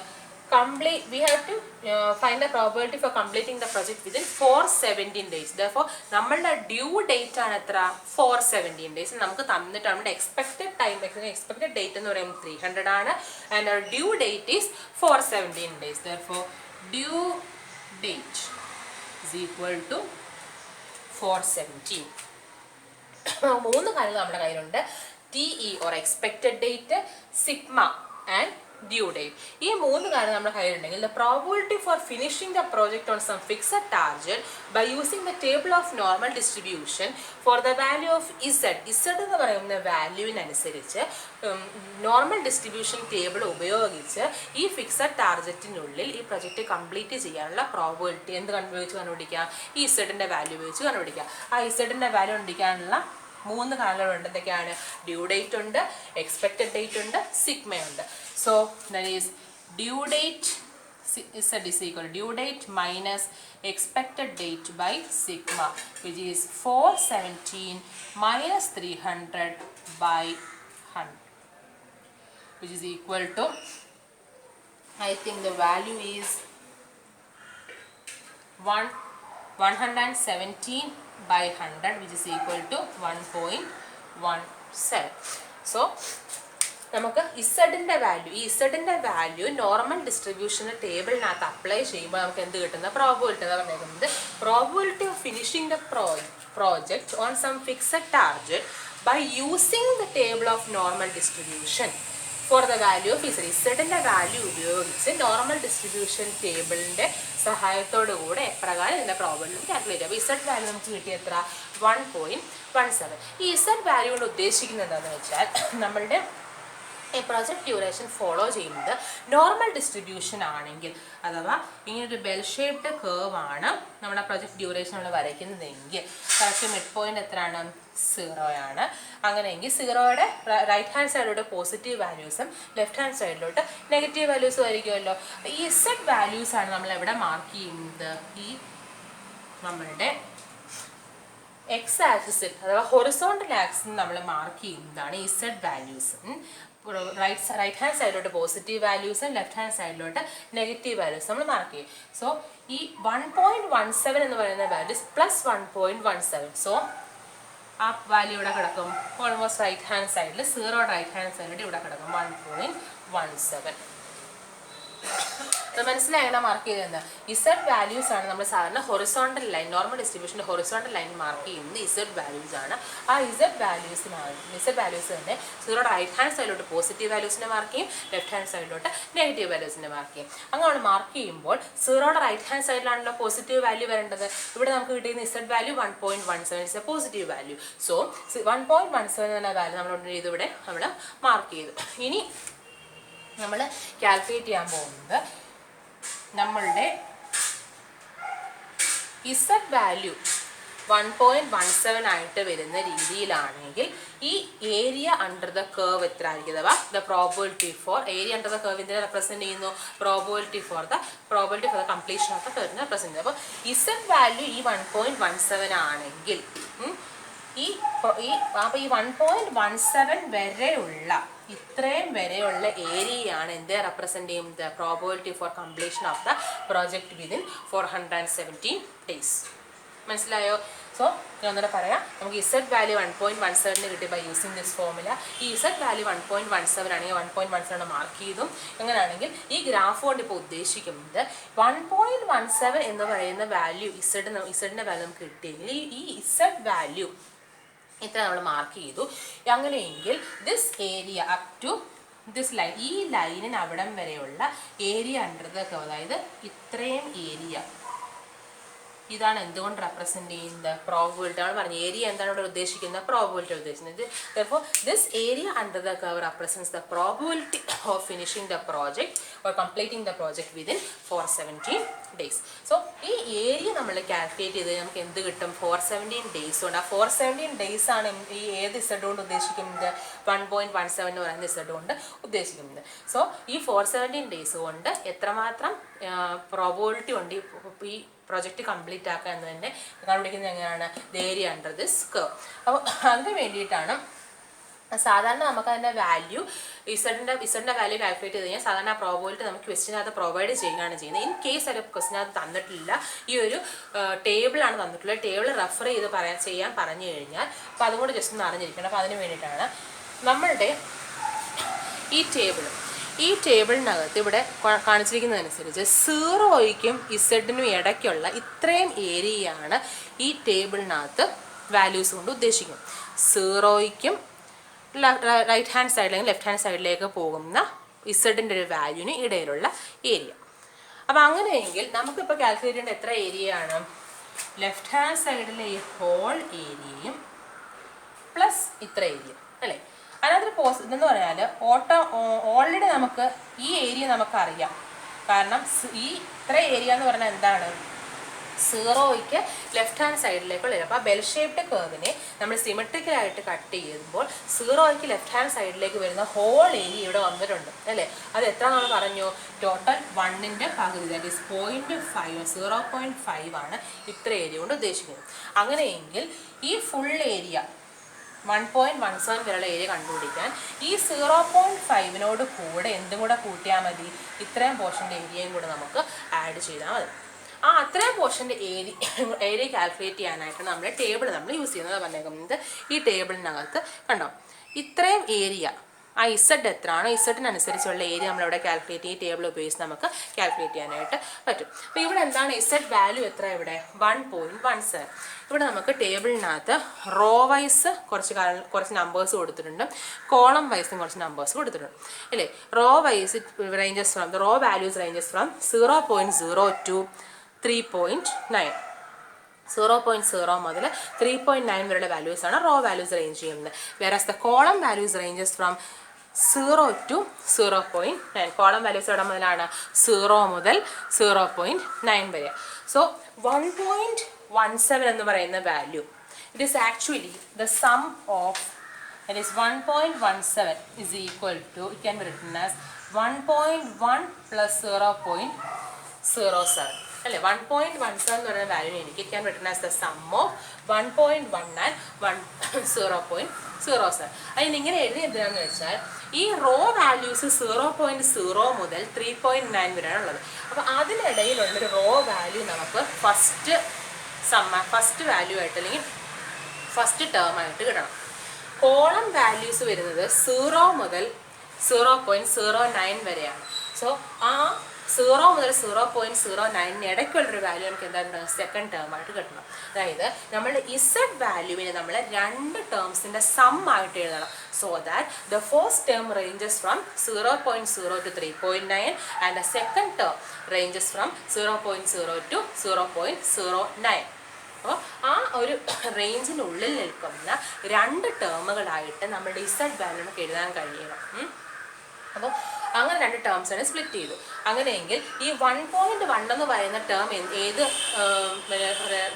we have to find the probability for completing the project within 417 days. Therefore, നമ്മളുടെ ഡ്യൂ ഡേറ്റ് ആണ് എത്ര? 417 days. നമുക്ക് തന്നിട്ട് നമ്മുടെ expected date എന്ന് പറയുമ്പോൾ 300 ആണ്. And our due date is 417 days. Therefore, due date is equal to 417. മൂന്ന് കാര്യങ്ങൾ നമ്മുടെ കയ്യിലുണ്ട്, TE or expected date, sigma and due date. ഈ മൂന്ന് കാര്യം നമ്മുടെ കയ്യിലുണ്ടെങ്കിൽ the probability for finishing the project on some fixed target by using the table of normal distribution for the value of Z എന്ന് പറയുന്ന വാല്യൂവിനനുസരിച്ച് നോർമൽ ഡിസ്ട്രിബ്യൂഷൻ ടേബിൾ ഉപയോഗിച്ച് ഈ fixed ടാർഗറ്റിനുള്ളിൽ ഈ പ്രൊജക്റ്റ് കംപ്ലീറ്റ് ചെയ്യാനുള്ള പ്രോബിലിറ്റി എന്ത് ഉപയോഗിച്ച് കണ്ടുപിടിക്കുക? ഈ ഇസഡിൻ്റെ വാല്യൂ ഉപയോഗിച്ച് കണ്ടുപിടിക്കുക. ആ ഇസഡിൻ്റെ വാല്യൂ കണ്ടുപിടിക്കാനുള്ള മൂന്ന് കാര്യങ്ങളുണ്ട്. എന്തൊക്കെയാണ്? ഡ്യൂ ഡേറ്റ് ഉണ്ട്, എക്സ്പെക്റ്റഡ് ഡേറ്റ് ഉണ്ട്, സിഗ്മയുണ്ട്. So that is due date is equal to due date minus expected date by sigma, which is 417 minus 300 by 100, which is equal to, I think the value is 117 by 100, which is equal to 1.17. So നമുക്ക് ഇസഡിൻ്റെ value, ഈ ഇസഡിൻ്റെ value normal ഡിസ്ട്രിബ്യൂഷൻ്റെ ടേബിളിനകത്ത് apply ചെയ്യുമ്പോൾ നമുക്ക് എന്ത് കിട്ടുന്ന probability എന്ന് പറയുന്നത്, probability of finishing the project on some fixed target by using the table of normal distribution for the value of z. Zന്റെ value ഉപയോഗിച്ച് നോർമൽ ഡിസ്ട്രിബ്യൂഷൻ ടേബിളിൻ്റെ സഹായത്തോടു കൂടെ എപ്രകാരം ഇതിൻ്റെ പ്രോബിലിറ്റി കാൽക്കുലേറ്റ് ചെയ്യാം. ഇസഡ് വാല്യൂ നമുക്ക് കിട്ടിയ എത്ര? 1.17. ഈ ഇസഡ് വാല്യൂ കൊണ്ട് ഉദ്ദേശിക്കുന്നത് എന്താണെന്ന് വെച്ചാൽ നമ്മളുടെ പ്രൊജക്ട് ഡ്യൂറേഷൻ ഫോളോ ചെയ്യുന്നത് നോർമൽ ഡിസ്ട്രിബ്യൂഷൻ ആണെങ്കിൽ, അഥവാ ഇങ്ങനൊരു ബെൽ ഷേപ്ഡ് കേർവ് ആണ് നമ്മുടെ പ്രൊജക്ട് ഡ്യൂറേഷൻ നമ്മൾ വരയ്ക്കുന്നതെങ്കിൽ കറക്റ്റ് മിഡ് പോയിന്റ് എത്രയാണ്? 0 ആണ്. അങ്ങനെയെങ്കിൽ 0യുടെ റൈറ്റ് ഹാൻഡ് സൈഡിലോട്ട് പോസിറ്റീവ് വാല്യൂസും ലെഫ്റ്റ് ഹാൻഡ് സൈഡിലോട്ട് നെഗറ്റീവ് വാല്യൂസും ആയിരിക്കുമല്ലോ. ഈ ഇസഡ് വാല്യൂസ് ആണ് നമ്മൾ എവിടെ മാർക്ക് ചെയ്യുന്നത്? ഈ നമ്മളുടെ എക്സ് ആക്സിസിൽ അഥവാ ഹൊറിസോണ്ടൽ ആക്സിസിൽ നമ്മൾ മാർക്ക് ചെയ്യുന്നതാണ് ഇസഡ് വാല്യൂസ്. റൈറ്റ് ഹാൻഡ് സൈഡിലോട്ട് പോസിറ്റീവ് വാല്യൂസും ലെഫ്റ്റ് ഹാൻഡ് സൈഡിലോട്ട് നെഗറ്റീവ് വാല്യൂസ് നമ്മൾ മാർക്ക് ചെയ്യും. സോ ഈ 1.17 എന്ന് പറയുന്ന വാല്യൂസ് പ്ലസ് 1.17. സോ ആ വാല്യൂ ഇവിടെ കിടക്കും ഓൾമോസ്റ്റ് റൈറ്റ് ഹാൻഡ് സൈഡിൽ, 0 റൈറ്റ് ഹാൻഡ് സൈഡിൽ ഇവിടെ കിടക്കും 1.17. മനസ്സിലായല്ലോ മാർക്ക് ചെയ്തത്? ഇസഡ് വാല്യൂസ് ആണ് നമ്മൾ സാധാരണ ഹൊറിസോണ്ടൽ ലൈൻ, നോർമൽ ഡിസ്ട്രിബ്യൂഷൻ്റെ ഹൊറിസോണ്ടൽ ലൈൻ മാർക്ക് ചെയ്യുന്നത് ഇസഡ് വാല്യൂസ് ആണ്. ആ ഇസഡ് വാല്യൂസ് തന്നെ 0 റൈറ്റ് ഹാൻഡ് സൈഡിലോട്ട് പോസിറ്റീവ് വാല്യൂസിനെ മാർക്ക് ചെയ്യും, ലെഫ്റ്റ് ഹാൻഡ് സൈഡിലോട്ട് നെഗറ്റീവ് വാല്യൂസിനെ മാർക്ക് ചെയ്യും. അങ്ങനെ മാർക്ക് ചെയ്യുമ്പോൾ 0യുടെ റൈറ്റ് ഹാൻഡ് സൈഡിലാണല്ലോ പോസിറ്റീവ് വാല്യൂ വരേണ്ടത്. ഇവിടെ നമുക്ക് കിട്ടിയിരുന്ന Z value 1.17 is a positive value. So 1.17 എന്ന വാല്യൂ നമ്മൾ ഇതിവിടെ നമ്മൾ മാർക്ക് ചെയ്തു. ഇനി നമ്മൾ കാൽക്കുലേറ്റ് ചെയ്യാൻ പോകുന്നത് നമ്മളുടെ ഇസഡ് വാല്യൂ 1.17 ആയിട്ട് വരുന്ന രീതിയിലാണെങ്കിൽ ഈ ഏരിയ അണ്ടർ ദ കർവ് എത്ര ആയിരിക്കും? അഥവാ the probability for area under the curve ഇതിനെ റെപ്രസെൻറ്റ് ചെയ്യുന്നു, probability for the completion of the കർവിനെ റെപ്രസെൻറ്റ് ചെയ്യുന്നു. അപ്പോൾ ഇസഡ് വാല്യൂ ഈ 1.17 ആണെങ്കിൽ അപ്പോൾ ഈ 1.17 വരെയുള്ള ഇത്രയും വരെയുള്ള ഏരിയയാണ് എന്ത് റെപ്രസെൻറ്റ് ചെയ്യുന്നത്? Probability for completion of the project within 417 days. മനസ്സിലായോ? സോ ഒന്നുകൂടെ പറയാം. നമുക്ക് ഇസഡ് വാല്യൂ 1.17 കിട്ടി ബൈ യൂസിങ് ദിസ് ഫോർമുല. ഈ ഇസഡ് വാല്യൂ 1.17 ആണെങ്കിൽ 1.17 മാർക്ക് ചെയ്തും. അങ്ങനെയാണെങ്കിൽ ഈ ഗ്രാഫ് കൊണ്ട് ഇപ്പോൾ ഉദ്ദേശിക്കുന്നത് 1.17 എന്ന് പറയുന്ന വാല്യൂ ഇസഡിൻ്റെ വാല്യൂ നമുക്ക് കിട്ടിയെങ്കിൽ ഈ ഇസഡ് വാല്യൂ ഇത്ര നമ്മൾ മാർക്ക് ചെയ്തു. അങ്ങനെയെങ്കിൽ this area up to this line, ഈ ലൈനിന് അവിടം വരെയുള്ള ഏരിയ അണ്ടർ ദ കർവ്, അതായത് ഇത്രയും ഏരിയ, ഇതാണ് എന്തുകൊണ്ട് റെപ്രസെൻറ്റ് ചെയ്യുന്നത്? പ്രോബിലിറ്റി. ആണ് പറഞ്ഞത് ഏരിയ എന്താണ് ഇവിടെ ഉദ്ദേശിക്കുന്നത്? പ്രോബിലിറ്റി ഉദ്ദേശിക്കുന്നത്. therefore this area under the curve represents the probability of finishing the project or completing the project within 417 days. so ഈ ഏരിയ നമ്മൾ കാൽക്കുലേറ്റ് ചെയ്ത് നമുക്ക് എന്ത് കിട്ടും? 417 ഡേയ്സ് കൊണ്ട്. ആ 417 ഡേയ്സ് ആണ് ഈ ഏത് ഇസഡ് കൊണ്ട് ഉദ്ദേശിക്കുന്നത്? 1.17 എന്ന് പറയുന്ന ഇസഡ് കൊണ്ട് ഉദ്ദേശിക്കുന്നത്. സോ ഈ 417 ഡേയ്സ് കൊണ്ട് എത്രമാത്രം പ്രോബിലിറ്റി ഉണ്ട് ഈ പ്രോജക്റ്റ് കംപ്ലീറ്റ് ആക്കുക എന്ന് തന്നെ കണ്ടുപിടിക്കുന്നത് എങ്ങനെയാണ്? Area under this curve. അപ്പോൾ അതിന് വേണ്ടിയിട്ടാണ് സാധാരണ നമുക്ക് അതിൻ്റെ വാല്യൂ ഇസഡിൻ്റെ വാല്യൂ കാൽക്കുലേറ്റ് ചെയ്ത് കഴിഞ്ഞാൽ സാധാരണ പ്രോബിലിറ്റി നമുക്ക് ക്വസ്റ്റിനകത്ത് പ്രൊവൈഡ് ചെയ്യുകയാണ് ചെയ്യുന്നത്. ഇൻ കേസ് ഒരു ക്വസ്റ്റിനകത്ത് തന്നിട്ടില്ല, ഈ ഒരു ടേബിളാണ് തന്നിട്ടുള്ളത്, ടേബിൾ റെഫർ ചെയ്ത് ചെയ്യാൻ പറഞ്ഞു കഴിഞ്ഞാൽ അപ്പോൾ അതുകൊണ്ട് ജസ്റ്റ് ഒന്ന് അറിഞ്ഞിരിക്കണം. അപ്പോൾ അതിന് വേണ്ടിയിട്ടാണ് നമ്മളുടെ ഈ ടേബിളിനകത്ത് ഇവിടെ കാണിച്ചിരിക്കുന്നതനുസരിച്ച് 0യ്ക്കും ഇസഡിനും ഇടയ്ക്കുള്ള ഇത്രയും ഏരിയയാണ് ഈ ടേബിളിനകത്ത് വാല്യൂസ് കൊണ്ട് ഉദ്ദേശിക്കുന്നത്. 0യ്ക്കും റൈറ്റ് ഹാൻഡ് സൈഡ് അല്ലെങ്കിൽ ലെഫ്റ്റ് ഹാൻഡ് സൈഡിലേക്ക് പോകുന്ന ഇസഡിൻ്റെ ഒരു വാല്യൂവിന് ഇടയിലുള്ള ഏരിയ. അപ്പോൾ അങ്ങനെയെങ്കിൽ നമുക്കിപ്പോൾ കാൽക്കുലേറ്റ് ചെയ്യേണ്ട എത്ര ഏരിയയാണ്? ലെഫ്റ്റ് ഹാൻഡ് സൈഡിലെ ഈ ഹോൾ ഏരിയയും പ്ലസ് ഇത്ര ഏരിയ അല്ലേ? അതിനകത്തൊരു ഇതെന്ന് പറഞ്ഞാൽ ഓൾറെഡി നമുക്ക് ഈ ഏരിയ നമുക്കറിയാം. കാരണം ഈ ഇത്ര ഏരിയ എന്ന് പറഞ്ഞാൽ എന്താണ്? 0യ്ക്ക് ലെഫ്റ്റ് ഹാൻഡ് സൈഡിലേക്കുള്ള ഏരിയ. അപ്പോൾ ആ ബെൽ ഷേപ്ഡ് കർവിനെ നമ്മൾ സിമെട്രിക്കലായിട്ട് കട്ട് ചെയ്യുമ്പോൾ 0യ്ക്ക് ലെഫ്റ്റ് ഹാൻഡ് സൈഡിലേക്ക് വരുന്ന ഹോൾ ഏരിയ ഇവിടെ വന്നിട്ടുണ്ട് അല്ലേ? അത് എത്ര നമ്മൾ പറഞ്ഞു? ടോട്ടൽ 1ൻ്റെ പകുതി, ദാറ്റ് ഈസ് 0.5 ആണ് ഇത്ര ഏരിയ കൊണ്ട് ഉദ്ദേശിക്കുന്നത്. അങ്ങനെയെങ്കിൽ ഈ ഫുൾ ഏരിയ 1.17 വരെയുള്ള ഏരിയ കണ്ടുപിടിക്കാൻ ഈ 0.5നോട് കൂടെ എന്തും കൂടെ കൂട്ടിയാൽ മതി? ഇത്രയും പോർഷൻ്റെ ഏരിയയും കൂടെ നമുക്ക് ആഡ് ചെയ്താൽ മതി. ആ അത്രയും പോർഷൻ്റെ ഏരിയ കാൽക്കുലേറ്റ് ചെയ്യാനായിട്ട് നമ്മൾ ടേബിൾ യൂസ് ചെയ്യുന്നത് പറഞ്ഞേക്കുന്നത്. ഈ ടേബിളിനകത്ത് കണ്ടോ ഇത്രയും ഏരിയ, ആ ഇസഡ് എത്രയാണോ ഇസഡിനനുസരിച്ചുള്ള ഏരിയ നമ്മളിവിടെ കാൽക്കുലേറ്റ് ചെയ്യും. ഈ ടേബിൾ ഉപയോഗിച്ച് നമുക്ക് കാൽക്കുലേറ്റ് ചെയ്യാനായിട്ട് പറ്റും. അപ്പോൾ ഇവിടെ എന്താണ് ഇസഡ് വാല്യൂ എത്ര? ഇവിടെ 1.17. ഇവിടെ നമുക്ക് ടേബിളിനകത്ത് റോ വൈസ് കുറച്ച് നമ്പേഴ്സ് കൊടുത്തിട്ടുണ്ട്, കോളം വൈസും കുറച്ച് നമ്പേഴ്സ് കൊടുത്തിട്ടുണ്ട് അല്ലേ? Row wise ranges from row values ranges from 0.0 to 3.9. 0.0 മുതൽ 3.9 വരെയുള്ള വാല്യൂസാണ് റോ വാല്യൂസ് റേഞ്ച് ചെയ്യുന്നത്. Whereas the column values ranges from 0 to 0.9. Column values എവിടെ മുതലാണ്? 0 മുതൽ 0.9 വരെ. സോ 1.17 എന്ന് പറയുന്ന value, it is actually the sum of, that is 1.17 is equal to, it can be written as 1.1 plus 0.07 അല്ലേ? 1.17 എന്ന് പറയുന്ന വാല്യൂ എനിക്ക് it can written as the sum of 1.1 and 0.07. അതിന് ഇങ്ങനെ എഴുതി എന്തിനാണെന്ന് വെച്ചാൽ ഈ റോ വാല്യൂസ് 0.0 മുതൽ 3.9 വരെയാണ് ഉള്ളത്. അപ്പോൾ അതിനിടയിലുള്ളൊരു റോ വാല്യൂ നമുക്ക് ഫസ്റ്റ് വാല്യൂ ആയിട്ട് അല്ലെങ്കിൽ ഫസ്റ്റ് ടേം ആയിട്ട് കിട്ടണം. കോളം വാല്യൂസ് വരുന്നത് 0 മുതൽ 0.09 വരെയാണ്. സോ ആ 0 മുതൽ 0.09 ഇടയ്ക്കുള്ളൊരു വാല്യൂ നമുക്ക് എന്താണ് സെക്കൻഡ് ടേം ആയിട്ട് കിട്ടണം. അതായത് നമ്മൾ ഇസഡ് വാല്യൂവിനെ നമ്മൾ 2 ടേംസിൻ്റെ സം ആയിട്ട് എഴുതണം. So that the first term ranges from 0.0 to 3.9 and the second term ranges from 0.0 to 0.09. അപ്പോൾ ആ ഒരു റേഞ്ചിനുള്ളിൽ നിൽക്കുന്ന 2 ടേമുകളായിട്ട് നമ്മുടെ ഇസഡ് വാല്യൂ നമുക്ക് എഴുതാൻ കഴിയണം. അപ്പോൾ അങ്ങനെ രണ്ട് ടേംസാണ് സ്പ്ലിറ്റ് ചെയ്തു. അങ്ങനെയെങ്കിൽ ഈ 1.1 എന്ന് പറയുന്ന ടേം ഏത്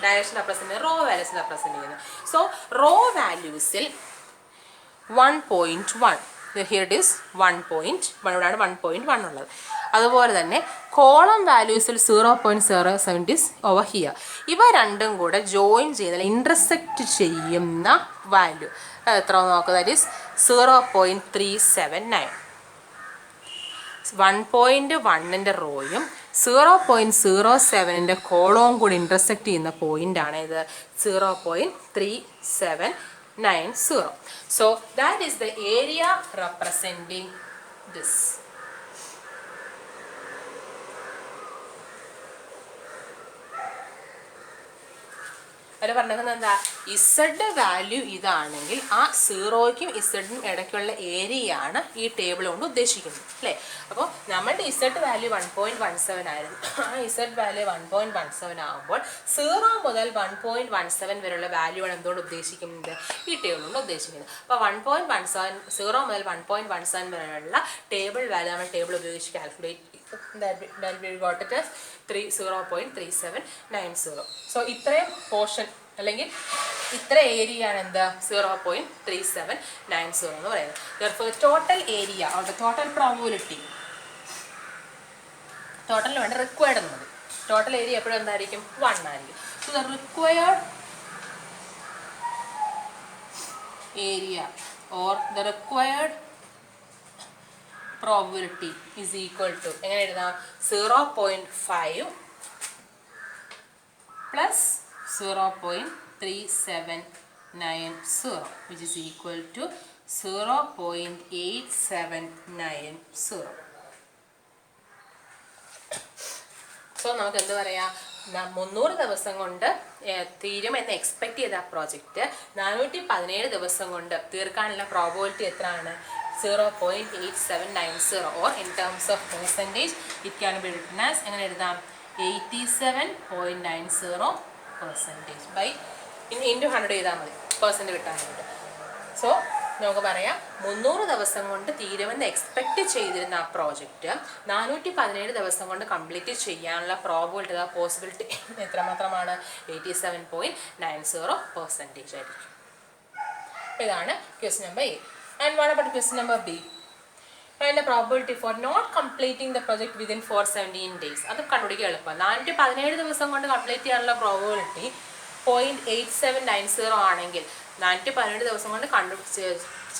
ഡയറക്ഷൻ റെപ്രസെൻ്റ് ചെയ്യുന്നത്? റോ വാല്യൂസ് റെപ്രസെൻ്റ് ചെയ്യുന്നത്. സോ റോ വാല്യൂസിൽ 1.1, ഹിയർ ഇറ്റ് ഈസ് 1.1, ഇവിടെയാണ് 1.1 ഉള്ളത്. അതുപോലെ തന്നെ കോളം വാല്യൂസിൽ 0.07 ഈസ് ഓവർ ഹിയർ. ഇവ രണ്ടും കൂടെ ജോയിൻ ചെയ്യുന്ന ഇൻ്റർസെക്റ്റ് ചെയ്യുന്ന വാല്യൂ എത്ര നോക്കുക? That is 0.379. 1.1ൻ്റെ റോയും 0.07ൻ്റെ കോളവും കൂടി ഇൻ്റർസെക്റ്റ് ചെയ്യുന്ന പോയിൻ്റാണ് ഇത് 0.3790. So that is the area representing this. അവർ പറഞ്ഞത് എന്താ? ഇസഡ് വാല്യൂ ഇതാണെങ്കിൽ ആ സീറോയ്ക്കും ഇസഡിനും ഇടയ്ക്കുള്ള ഏരിയയാണ് ഈ ടേബിൾ കൊണ്ട് ഉദ്ദേശിക്കുന്നത്, അല്ലേ? അപ്പോൾ നമ്മളുടെ ഇസഡ് വാല്യൂ 1.17 ആയിരുന്നു. ആ ഇസഡ് വാല്യൂ 1.17 ആകുമ്പോൾ 0 മുതൽ 1.17 വരെയുള്ള വാല്യൂ ആണ് എന്തുകൊണ്ട് ഉദ്ദേശിക്കുന്നത്? ഈ ടേബിൾ കൊണ്ട് ഉദ്ദേശിക്കുന്നത്. അപ്പോൾ 1.17 0 മുതൽ 1.17 വരെയുള്ള ടേബിൾ വാല്യൂ നമ്മൾ ടേബിൾ ഉപയോഗിച്ച് calculate that we got it as 0.3790. So ഇത്രയും പോർഷൻ അല്ലെങ്കിൽ ഇത്ര ഏരിയ ആണ് എന്താ 0.3790 എന്ന് പറയുന്നത്. therefore total area or the total probability, total വേണ്ട റിക്വയർഡ് എന്ന് മതി. ടോട്ടൽ ഏരിയ എപ്പോഴും എന്തായിരിക്കും? 1 ആയിരിക്കും. So the required area or the required probability is equal to എങ്ങനെ എഴുതാം? 0.5 plus 0.3790 which is equal to 0.8790. So നമുക്ക് എന്ത് പറയാം? 300 ദിവസം കൊണ്ട് തീരുമെന്ന് എക്സ്പെക്ട് ചെയ്ത ആ പ്രോജക്റ്റ് 417 ദിവസം കൊണ്ട് തീർക്കാനുള്ള പ്രോബബിലിറ്റി എത്രയാണ്? 0.8790 or in terms of percentage it can be written as എങ്ങനെ എഴുതാം? 87.90% by into 100 ചെയ്താൽ മതി പെർസെൻറ്റ് കിട്ടാനായിട്ട്. സോ നമുക്ക് പറയാം 300 ദിവസം കൊണ്ട് തീരുമെന്ന് എക്സ്പെക്റ്റ് ചെയ്തിരുന്ന ആ പ്രോജക്റ്റ് 417 ദിവസം കൊണ്ട് കംപ്ലീറ്റ് ചെയ്യാനുള്ള പ്രോബിലിറ്റി പോസിബിലിറ്റി എത്രമാത്രമാണ്? 87.90% ആയിരിക്കും. ഇതാണ് question number A. And what about question number B? Find the probability for not completing the project within 417 days. അത് കണ്ടുപിടിക്കാൻ എളുപ്പമാണ്. 417 ദിവസം കൊണ്ട് കംപ്ലീറ്റ് ചെയ്യാനുള്ള പ്രോബിലിറ്റി 0.8790 ആണെങ്കിൽ 417 ദിവസം കൊണ്ട്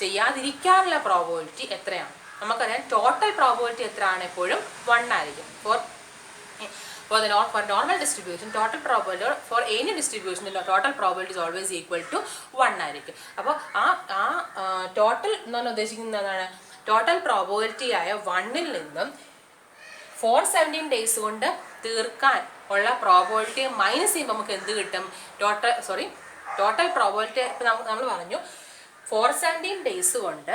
ചെയ്യാതിരിക്കാനുള്ള പ്രോബിലിറ്റി എത്രയാണ്? നമുക്കറിയാം ടോട്ടൽ പ്രോബിലിറ്റി എത്രയാണ്? എപ്പോഴും 1 ആയിരിക്കും. For normal distribution, total probability for any distribution, the total probability is always equal to 1 ആയിരിക്കും. അപ്പോൾ ആ ടോട്ടൽ എന്നാണ് ഉദ്ദേശിക്കുന്നതാണ് ടോട്ടൽ പ്രോബിലിറ്റി ആയ 1ൽ നിന്നും 417 ഡേയ്സ് കൊണ്ട് തീർക്കാൻ ഉള്ള പ്രോബിലിറ്റി മൈനസ് ചെയ്യുമ്പോൾ നമുക്ക് എന്ത് കിട്ടും? ടോട്ടൽ പ്രോബിലിറ്റി ഇപ്പം നമ്മൾ പറഞ്ഞു 417 ഡേയ്സ് കൊണ്ട്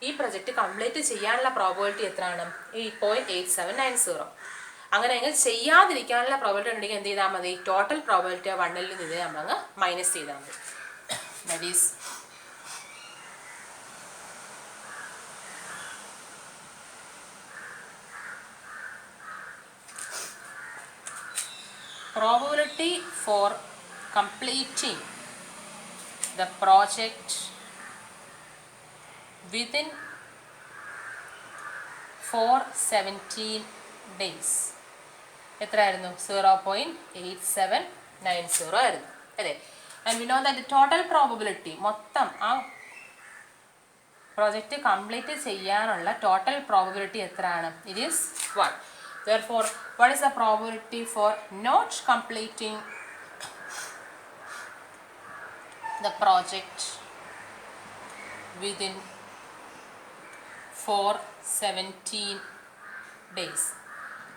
ഈ പ്രൊജക്റ്റ് കംപ്ലീറ്റ് ചെയ്യാനുള്ള പ്രോബിലിറ്റി എത്രയാണ്? 0.8790. അങ്ങനെയെങ്കിൽ ചെയ്യാതിരിക്കാനുള്ള പ്രോബിലിറ്റി ഉണ്ടെങ്കിൽ എന്ത് ചെയ്താൽ മതി? ടോട്ടൽ പ്രോബിലിറ്റി 1ൽ നിന്ന് നമ്മളങ്ങ് മൈനസ് ചെയ്താൽ മതി. That is probability for completing the project within 417 days എത്രയായിരുന്നു? 0.8790 ആയിരുന്നു, അല്ലേ? And we know that the total probability മൊത്തം ആ പ്രോജക്റ്റ് കംപ്ലീറ്റ് ചെയ്യാനുള്ള ടോട്ടൽ പ്രോബിലിറ്റി എത്രയാണ്? It is 1. Therefore, what is the probability for not completing the project within 417 days?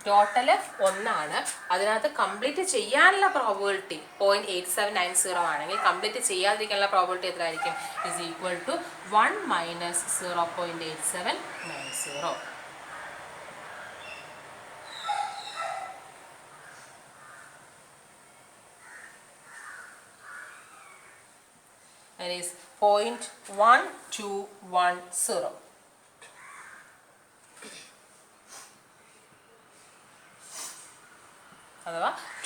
Total 1 ആണ്. അതിനകത്ത് complete ചെയ്യാനുള്ള പ്രോബിലിറ്റി 0.8790 ആണെങ്കിൽ കംപ്ലീറ്റ് ചെയ്യാതിരിക്കാനുള്ള പ്രോബിലിറ്റി എത്ര ആയിരിക്കും? Is equal to 1 minus 0.8790. That is 0.1210.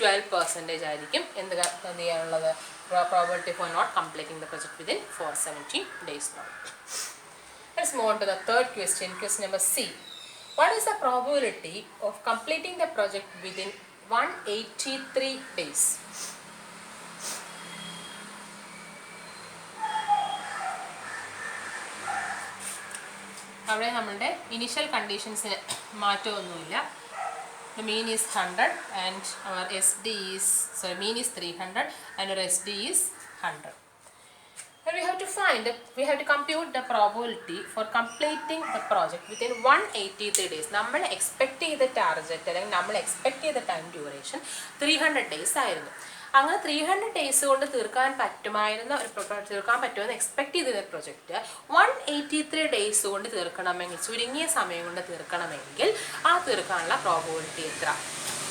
12% ആയിരിക്കും എന്ത് ചെയ്യാനുള്ളത് probability for not completing the project within 417 days. Let's move on to the third question, question number C. What is the probability of completing the project within 183 days? അവിടെ നമ്മളുടെ initial കണ്ടീഷൻസിന് മാറ്റമൊന്നുമില്ല. The mean is 100 and our SD is, sorry, mean is 300 and our SD is 100. And we have to compute the probability for completing the project within 183 days. നമ്മൾ expect ചെയ്ത target അല്ലെങ്കിൽ നമ്മൾ expect ചെയ്ത time duration 300 days ആയിരുന്നു. അങ്ങനെ 300 days കൊണ്ട് തീർക്കാൻ പറ്റുമെന്ന് എക്സ്പെക്ട് ചെയ്ത പ്രൊജക്റ്റ് 183 days കൊണ്ട് തീർക്കണമെങ്കിൽ, ചുരുങ്ങിയ സമയം കൊണ്ട് തീർക്കണമെങ്കിൽ ആ തീർക്കാനുള്ള പ്രോബബിലിറ്റി എത്ര?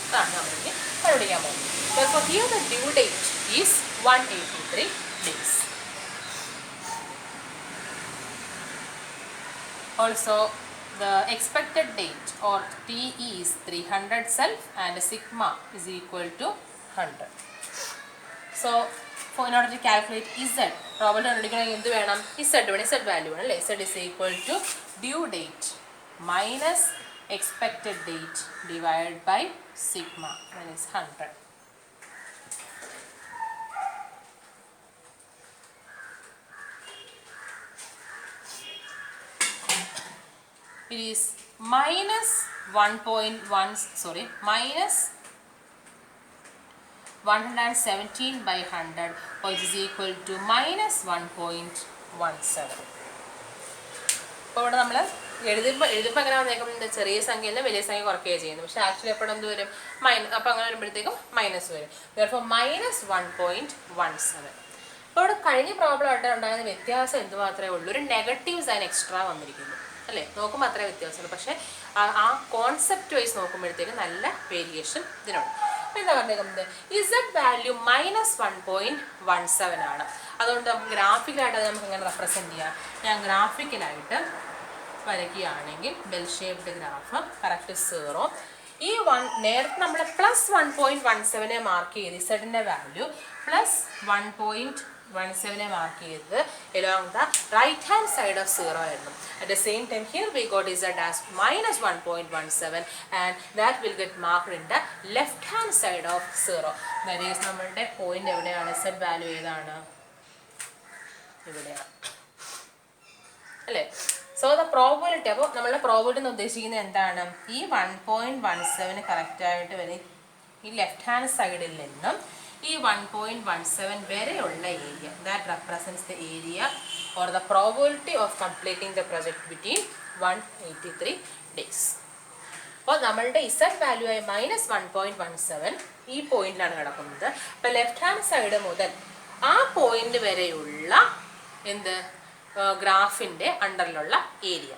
അതാണ് നമ്മൾക്ക് കണ്ടുപിടിക്കാൻ പോകുന്നത്. Therefore, here the due date is 183 days. Also, the expected date or T is 300 self and sigma is equal to 100. So, in order to calculate Z, probability കണ്ടുപിടിക്കണമെങ്കിൽ എന്ത് വേണം? Z value വേണം അല്ലേ? Z is equal to due date minus expected date divided by sigma, that is 100. It is minus 117 by 100, which is equal to minus 1.17. അപ്പോൾ ഇവിടെ നമ്മൾ എഴുതുമ്പോൾ എങ്ങനെ വന്നേക്കും? ചെറിയ സംഖ്യയിൽ വലിയ സംഖ്യ കുറയ്ക്കുകയാണ് ചെയ്യുന്നത്. പക്ഷേ ആക്ച്വലി എപ്പോഴും എന്ത് വരും? അപ്പോൾ അങ്ങനെ വരുമ്പോഴത്തേക്കും മൈനസ് വരും. therefore minus 1.17. അപ്പോൾ ഇവിടെ കഴിഞ്ഞ പ്രോബ്ലം ആയിട്ട് ഉണ്ടാകുന്ന വ്യത്യാസം എന്ത് മാത്രമേ ഉള്ളൂ? ഒരു നെഗറ്റീവ് സൈൻ എക്സ്ട്രാ വന്നിരിക്കുന്നു അല്ലേ? നോക്കുമ്പോൾ അത്രേ വ്യത്യാസമുള്ളൂ. പക്ഷേ ആ കോൺസെപ്റ്റ് വൈസ് നോക്കുമ്പോഴത്തേക്കും നല്ല വേരിയേഷൻ ഇതിനുണ്ട്. അപ്പോൾ എന്താ പറഞ്ഞേക്കുന്നത്? ഇസഡ് വാല്യൂ -1.17 ആണ്. അതുകൊണ്ട് നമുക്ക് ഗ്രാഫിക്കലായിട്ട് അത് നമുക്ക് ഇങ്ങനെ റെപ്രസെൻറ്റ് ചെയ്യാം. ഞാൻ ഗ്രാഫിക്കലായിട്ട് വരയ്ക്കുകയാണെങ്കിൽ ബെൽ ഷേപ്ഡ് ഗ്രാഫ് കറക്റ്റ് 0. ഈ നേരത്തെ നമ്മൾ +1.17 മാർക്ക് ചെയ്ത് ഇസഡിൻ്റെ വാല്യൂ +1.17 മാർക്ക് ചെയ്തത് along the right hand side of 0 ആയിരുന്നു. At the same time here we got z as -1.17 and that will get marked in the left hand side of 0. That is നമ്മളുടെ point എവിടെയാണ്? z value ഏതാണ്? ഇവിടെയാണ് അല്ലേ? So the probability, അപ്പോൾ നമ്മളുടെ probability എന്ന് ഉദ്ദേശിക്കുന്നത് എന്താണ്? ഈ 1.17 കറക്റ്റായിട്ട് വരും ഈ ലെഫ്റ്റ് ഹാൻഡ് സൈഡിൽ നിന്നും ഈ 1.17 വരെയുള്ള area, that represents the area or the probability of completing the project between 183 days. അപ്പോൾ നമ്മളുടെ ഇസഡ് വാല്യൂ ആയ -1.17 ഈ പോയിന്റിലാണ് കിടക്കുന്നത്. അപ്പോൾ ലെഫ്റ്റ് ഹാൻഡ് സൈഡ് മുതൽ ആ പോയിന്റ് വരെയുള്ള ഗ്രാഫിൻ്റെ അണ്ടറിലുള്ള ഏരിയ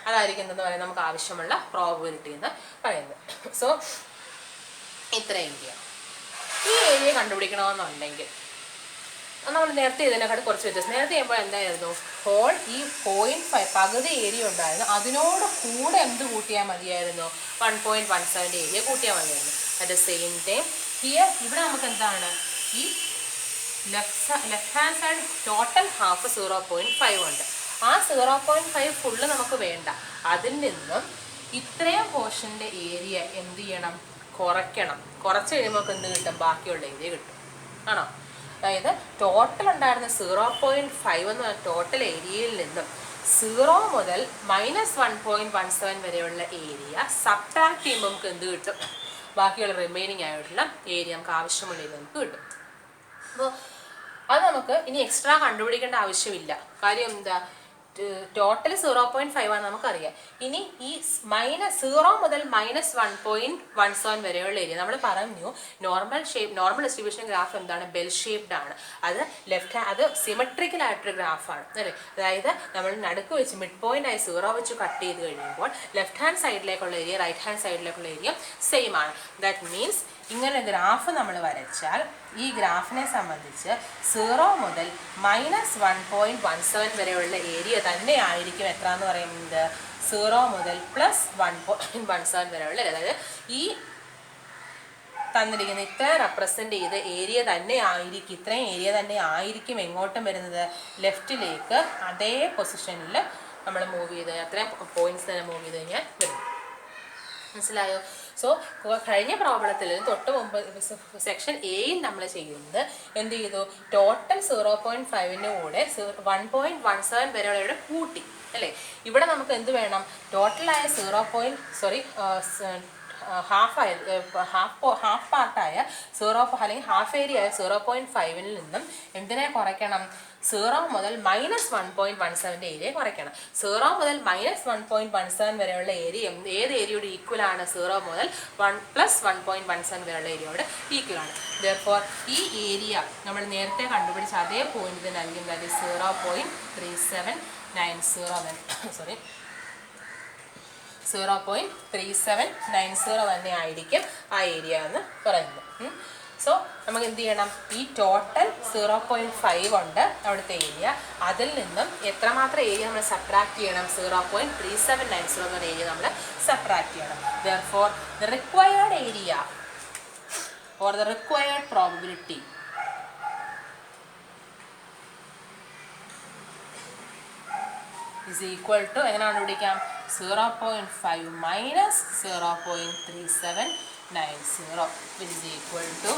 അതായിരിക്കും എന്തെന്ന് പറയുന്നത് നമുക്ക് ആവശ്യമുള്ള പ്രോബബിലിറ്റി എന്ന് പറയുന്നത്. സോ ഇത്ര ഏരിയ, ഈ ഏരിയ കണ്ടുപിടിക്കണമെന്നുണ്ടെങ്കിൽ നമ്മൾ നേരത്തെ ഇതിനെക്കാട്ട് കുറച്ച് വ്യത്യാസം. നേരത്തെ ചെയ്യുമ്പോൾ എന്തായിരുന്നു? ഹോൾ ഈ 0.5 പകുതി ഏരിയ ഉണ്ടായിരുന്നു, അതിനോട് കൂടെ എന്ത് കൂട്ടിയാൽ മതിയായിരുന്നു? 1.17 ഏരിയ കൂട്ടിയാൽ മതിയായിരുന്നു. At the same time here ഇവിടെ നമുക്ക് എന്താണ്? ഈ left hand side total half 0.5 ഉണ്ട്. ആ 0.5 ഫുള്ള് നമുക്ക് വേണ്ട. അതിൽ നിന്നും ഇത്രയും പോർഷൻ്റെ ഏരിയ എന്ത് ചെയ്യണം? കുറയ്ക്കണം. കുറച്ച് കഴിയുമ്പോൾ നമുക്ക് എന്ത് കിട്ടും? ബാക്കിയുള്ള ഏരിയ കിട്ടും. ആണോ? അതായത് ടോട്ടൽ ഉണ്ടായിരുന്ന 0.5 എന്ന ടോട്ടൽ ഏരിയയിൽ നിന്നും 0 മുതൽ -1.17 വരെയുള്ള ഏരിയ സബ്ട്രാക്ട് ചെയ്യുമ്പോൾ നമുക്ക് എന്ത് കിട്ടും? ബാക്കിയുള്ള റിമൈനിങ് ആയിട്ടുള്ള ഏരിയ നമുക്ക് ആവശ്യമുള്ള ഏരിയ നമുക്ക് കിട്ടും. അപ്പോൾ അത് നമുക്ക് ഇനി എക്സ്ട്രാ കണ്ടുപിടിക്കേണ്ട ആവശ്യമില്ല. കാര്യം എന്താ? ടോട്ടൽ 0.5 ആണ് നമുക്കറിയാം. ഇനി ഈ -0 മുതൽ -1.17 വരെയുള്ള ഏരിയ നമ്മൾ പറഞ്ഞു. നോർമൽ ഡിസ്ട്രിബ്യൂഷൻ ഗ്രാഫ് എന്താണ്? ബെൽ ഷേപ്ഡ് ആണ്. അത് അത് സിമെട്രിക്കൽ ആയിട്ടൊരു ഗ്രാഫാണ് അല്ലേ? അതായത് നമ്മൾ നടുക്ക് വെച്ച് മിഡ് പോയിന്റ് ആയി 0 വെച്ച് കട്ട് ചെയ്ത് കഴിയുമ്പോൾ ലെഫ്റ്റ് ഹാൻഡ് സൈഡിലേക്കുള്ള ഏരിയ റൈറ്റ് ഹാൻഡ് സൈഡിലേക്കുള്ള ഏരിയ സെയിം ആണ്. ദാറ്റ് മീൻസ് ഇങ്ങനെ ഗ്രാഫ് നമ്മൾ വരച്ചാൽ ഈ ഗ്രാഫിനെ സംബന്ധിച്ച് 0 മുതൽ -1.17 വരെയുള്ള ഏരിയ തന്നെ ആയിരിക്കും എത്ര എന്ന് പറയുന്നത്? 0 മുതൽ +1.17 വരെയുള്ള, അതായത് ഈ തന്നിരിക്കുന്ന ഇത്ര റെപ്രസെൻ്റ് ചെയ്ത ഏരിയ തന്നെ ആയിരിക്കും, ഇത്രയും ഏരിയ തന്നെ ആയിരിക്കും എങ്ങോട്ടും വരുന്നത്, ലെഫ്റ്റിലേക്ക് അതേ പൊസിഷനിൽ നമ്മൾ മൂവ് ചെയ്ത് അത്രയും പോയിന്റ്സ് തന്നെ മൂവ് ചെയ്ത് കഴിഞ്ഞാൽ വരും. മനസ്സിലായോ? സോ കഴിഞ്ഞ പ്രോബ്ലത്തിൽ തൊട്ട് മുമ്പ് സെക്ഷൻ എയിൽ നമ്മൾ ചെയ്യുന്നത് എന്ത് ചെയ്തു, ടോട്ടൽ 0.5ൻ്റെ കൂടെ 1.17 വരെയുള്ള കൂട്ടി അല്ലേ. ഇവിടെ നമുക്ക് എന്ത് വേണം, ടോട്ടലായ ഹാഫ് പാർട്ടായ അല്ലെങ്കിൽ ഹാഫ് ഏരിയ ആയ 0.5ൽ നിന്നും എന്തിനെ കുറയ്ക്കണം, 0 മുതൽ -1.17 ഏരിയ കുറയ്ക്കണം. 0 മുതൽ -1.17 വരെയുള്ള ഏരിയ ഏത് ഏരിയയോട് ഈക്വൽ ആണ്, 0 മുതൽ 1+1.17 വരെയുള്ള ഏരിയയോട് ഈക്വൽ ആണ്. Therefore ഈ ഏരിയ നമ്മൾ നേരത്തെ കണ്ടുപിടിച്ച അതേ പോയിന്റ് തന്നെ ആയിരിക്കും, that is 0.3790 തന്നെ ആയിരിക്കും ആ ഏരിയ എന്ന് പറയുന്നത്. സോ നമുക്ക് എന്ത് ചെയ്യണം, ഈ ടോട്ടൽ 0.5 ഉണ്ട് അവിടുത്തെ ഏരിയ, അതിൽ നിന്നും എത്രമാത്രം ഏരിയ നമ്മൾ സബ്ട്രാക്ട് ചെയ്യണം, 0.3790 എന്ന ഏരിയ നമ്മൾ സബ്ട്രാക്ട് ചെയ്യണം. Therefore the required area or the required probability is equal to എങ്ങനെയാണ് കണ്ടുപിടിക്കാം, 0.5 minus 0.3790 which is equal to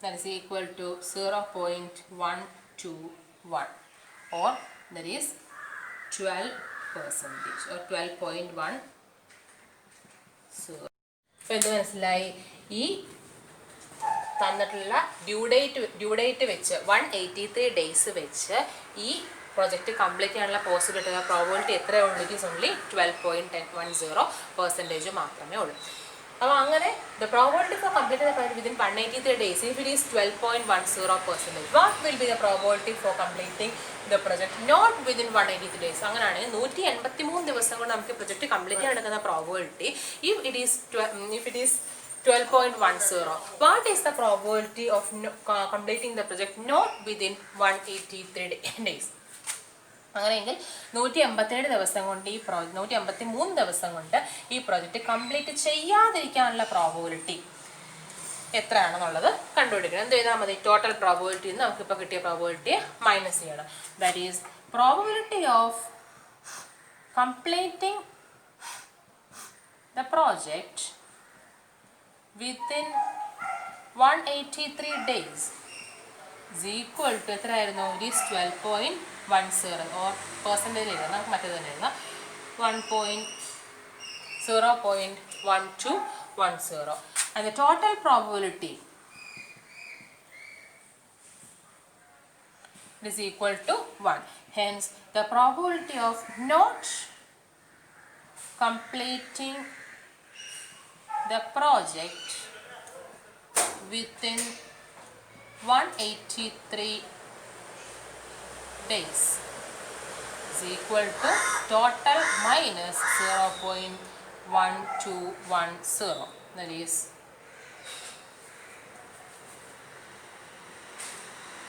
that is equal to 0.121 or that is 12% or 12.10. ഇപ്പോൾ എന്ത് മനസ്സിലായി, ഈ തന്നിട്ടുള്ള ഡ്യൂ ഡേറ്റ് വെച്ച് 183 ഡേയ്സ് വെച്ച് ഈ പ്രൊജക്റ്റ് കംപ്ലീറ്റ് ചെയ്യാനുള്ള പോസിബിലിറ്റി പ്രോബിലിറ്റി എത്രയുള്ളൂ, ഇറ്റ് ഈസ് ഓൺലി 12.10% മാത്രമേ ഉള്ളൂ. അപ്പോൾ അങ്ങനെ the probability for completing the project within 183 days, if it is 12.10%, what will be the probability for completing the project not within 183 days? അങ്ങനെയാണെങ്കിൽ 183 ദിവസം കൊണ്ട് നമുക്ക് പ്രൊജക്റ്റ് കംപ്ലീറ്റ് ചെയ്യാൻ എടുക്കുന്ന probability if it is 12.10, what is the probability of completing the project not within 183 days? അങ്ങനെയെങ്കിൽ 187 ദിവസം കൊണ്ട് 183 ദിവസം കൊണ്ട് ഈ പ്രോജക്റ്റ് കംപ്ലീറ്റ് ചെയ്യാതിരിക്കാനുള്ള പ്രോബിലിറ്റി എത്രയാണെന്നുള്ളത് കണ്ടുപിടിക്കണം. എന്ത് ചെയ്താൽ മതി, ടോട്ടൽ പ്രോബിലിറ്റി നമുക്കിപ്പോൾ കിട്ടിയ പ്രോബിലിറ്റിയെ മൈനസ് ചെയ്യണം. That is probability of completing the project within 183 days is equal to എത്രയായിരുന്നു, it is 12.10 or പെർസെൻറ്റേജ് എഴുതാം, നമുക്ക് മറ്റേത് തന്നെ എഴുതാം, 0.1210 and the total probability is equal to 1. Hence the probability of not completing the project within 183 days is equal to total minus 0.1210. That is,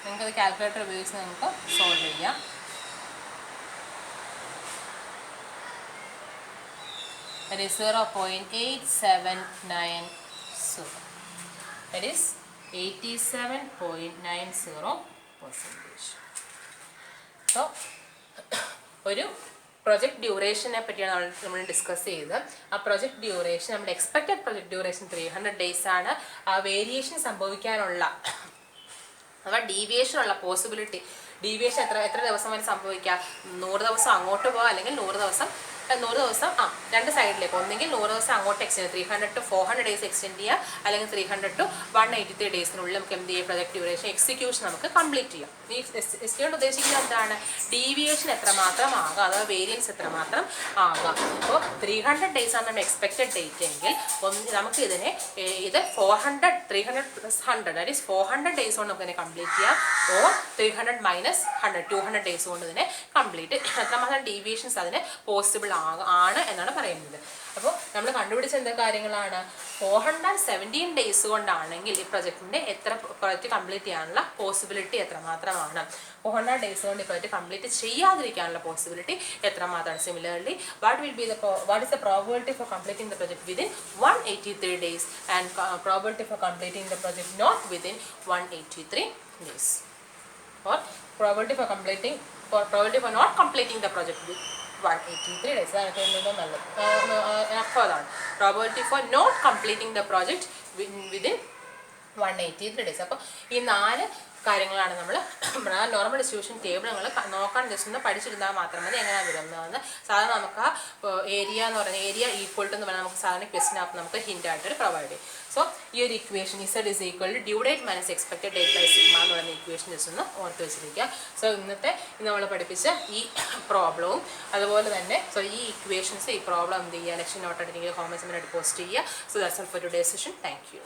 നിങ്ങൾക്ക് calculator ഉപയോഗിച്ച് നമുക്ക് solve ചെയ്യാം. That is 0.8790. That is 87.90%. So ഒരു project ഡ്യൂറേഷനെ പറ്റിയാണ് നമ്മൾ discuss ചെയ്തത്. ആ project duration, നമ്മുടെ എക്സ്പെക്റ്റഡ് പ്രൊജക്ട് ഡ്യൂറേഷൻ 300 ഡേയ്സ് ആണ്. ആ വേരിയേഷൻ സംഭവിക്കാനുള്ള അഥവാ ഡീവിയേഷൻ ഉള്ള പോസിബിലിറ്റി, ഡീവിയേഷൻ എത്ര ദിവസം വരെ സംഭവിക്കാം, 100 ദിവസം അങ്ങോട്ട് പോകാം അല്ലെങ്കിൽ 100 ദിവസം രണ്ട് സൈഡിലേക്ക്, ഒന്നെങ്കിൽ 100 ദിവസം അങ്ങോട്ട് എക്സ്റ്റെൻഡ് 300 to 400 ഡേയ്സ് എക്സ്റ്റെൻഡ് ചെയ്യുക, അല്ലെങ്കിൽ 300 to 183 ഡേയ്സിനുള്ളിൽ നമുക്ക് എന്ത് ചെയ്യാം, പ്രൊജക്ട് ഡ്യൂറേഷൻ എക്സിക്യൂഷൻ നമുക്ക് കംപ്ലീറ്റ് ചെയ്യാം. ഈ എസ്റ്റിമേറ്റ് ഉദ്ദേശിക്കുന്നത് എന്താണ്, ഡീവിയേഷൻ എത്രമാത്രം ആകാം അഥവാ വേരിയൻസ് എത്രമാത്രം ആകാം. അപ്പോൾ 300 ഡേയ്സ് ആണ് നമ്മുടെ എക്സ്പെക്റ്റഡ് ഡേറ്റ് എങ്കിൽ നമുക്ക് ഇത് 400 300 + 100 ദാറ്റ് ഈസ് 400 ഡേയ്സ് കൊണ്ട് നമുക്ക് ഇതിനെ കംപ്ലീറ്റ് ചെയ്യാം. ഓർ 300 - 100 200 ഡേയ്സ് കൊണ്ട് ഇതിനെ കംപ്ലീറ്റ്, എത്രമാത്രം ഡീവിയേഷൻസ് അതിന് പോസിബിൾ ആണ് എന്നാണ് പറയുന്നത്. അപ്പോൾ നമ്മൾ കണ്ടുപിടിച്ച എന്താ കാര്യങ്ങളാണ്, 417 ഡേയ്സ് കൊണ്ടാണെങ്കിൽ ഈ പ്രൊജക്റ്റിൻ്റെ പ്രൊജക്റ്റ് കംപ്ലീറ്റ് ചെയ്യാനുള്ള പോസിബിലിറ്റി എത്രമാത്രമാണ്, 400 ഡേയ്സ് കൊണ്ട് ഈ പ്രൊജക്റ്റ് കംപ്ലീറ്റ് ചെയ്യാതിരിക്കാനുള്ള പോസിബിലിറ്റി എത്രമാത്രമാണ്. Similarly what is the probability for completing the project within 183 days and probability for completing the project not within 183 days, or probability for not completing the project with 183 days. Probability for not completing the project within 183 days. അപ്പോൾ ഈ 4 കാര്യങ്ങളാണ് നമ്മൾ normal distribution table നമ്മൾ നോക്കാൻ just ഒന്ന് പഠിച്ചിരുന്നാൽ മാത്രം മതി എങ്ങനെയാണ് വരുന്നതെന്ന്. സാധാരണ നമുക്ക് ആ ഏരിയ എന്ന് പറയുന്നത് ഏരിയ ഈക്വൽ ടു എന്ന് പറഞ്ഞാൽ നമുക്ക് സാധാരണ ക്വസ്റ്റ്യൻ ആപ്പ് നമുക്ക് ഹിൻ്റ് ആയിട്ട് പ്രൊവൈഡ് ചെയ്യും. സോ ഈ ഒരു equation Z is equal to due date minus expected date by sigma എന്ന് പറയുന്ന ഇക്വേഷൻ ജസ്റ്റ് ഒന്ന് ഓർത്ത് വെച്ചിരിക്കുക. സോ ഇന്ന് നമ്മൾ പഠിപ്പിച്ച ഈ പ്രോബ്ലവും അതുപോലെ തന്നെ ഈ ഇക്വേഷൻസ് ഈ പ്രോബ്ലം എന്ത് ചെയ്യുക, ലെക്ചർ നോട്ട് എടുത്തെങ്കിൽ കോമൻസ് പോസ്റ്റ് ചെയ്യുക. So that's all for today's session. Thank you.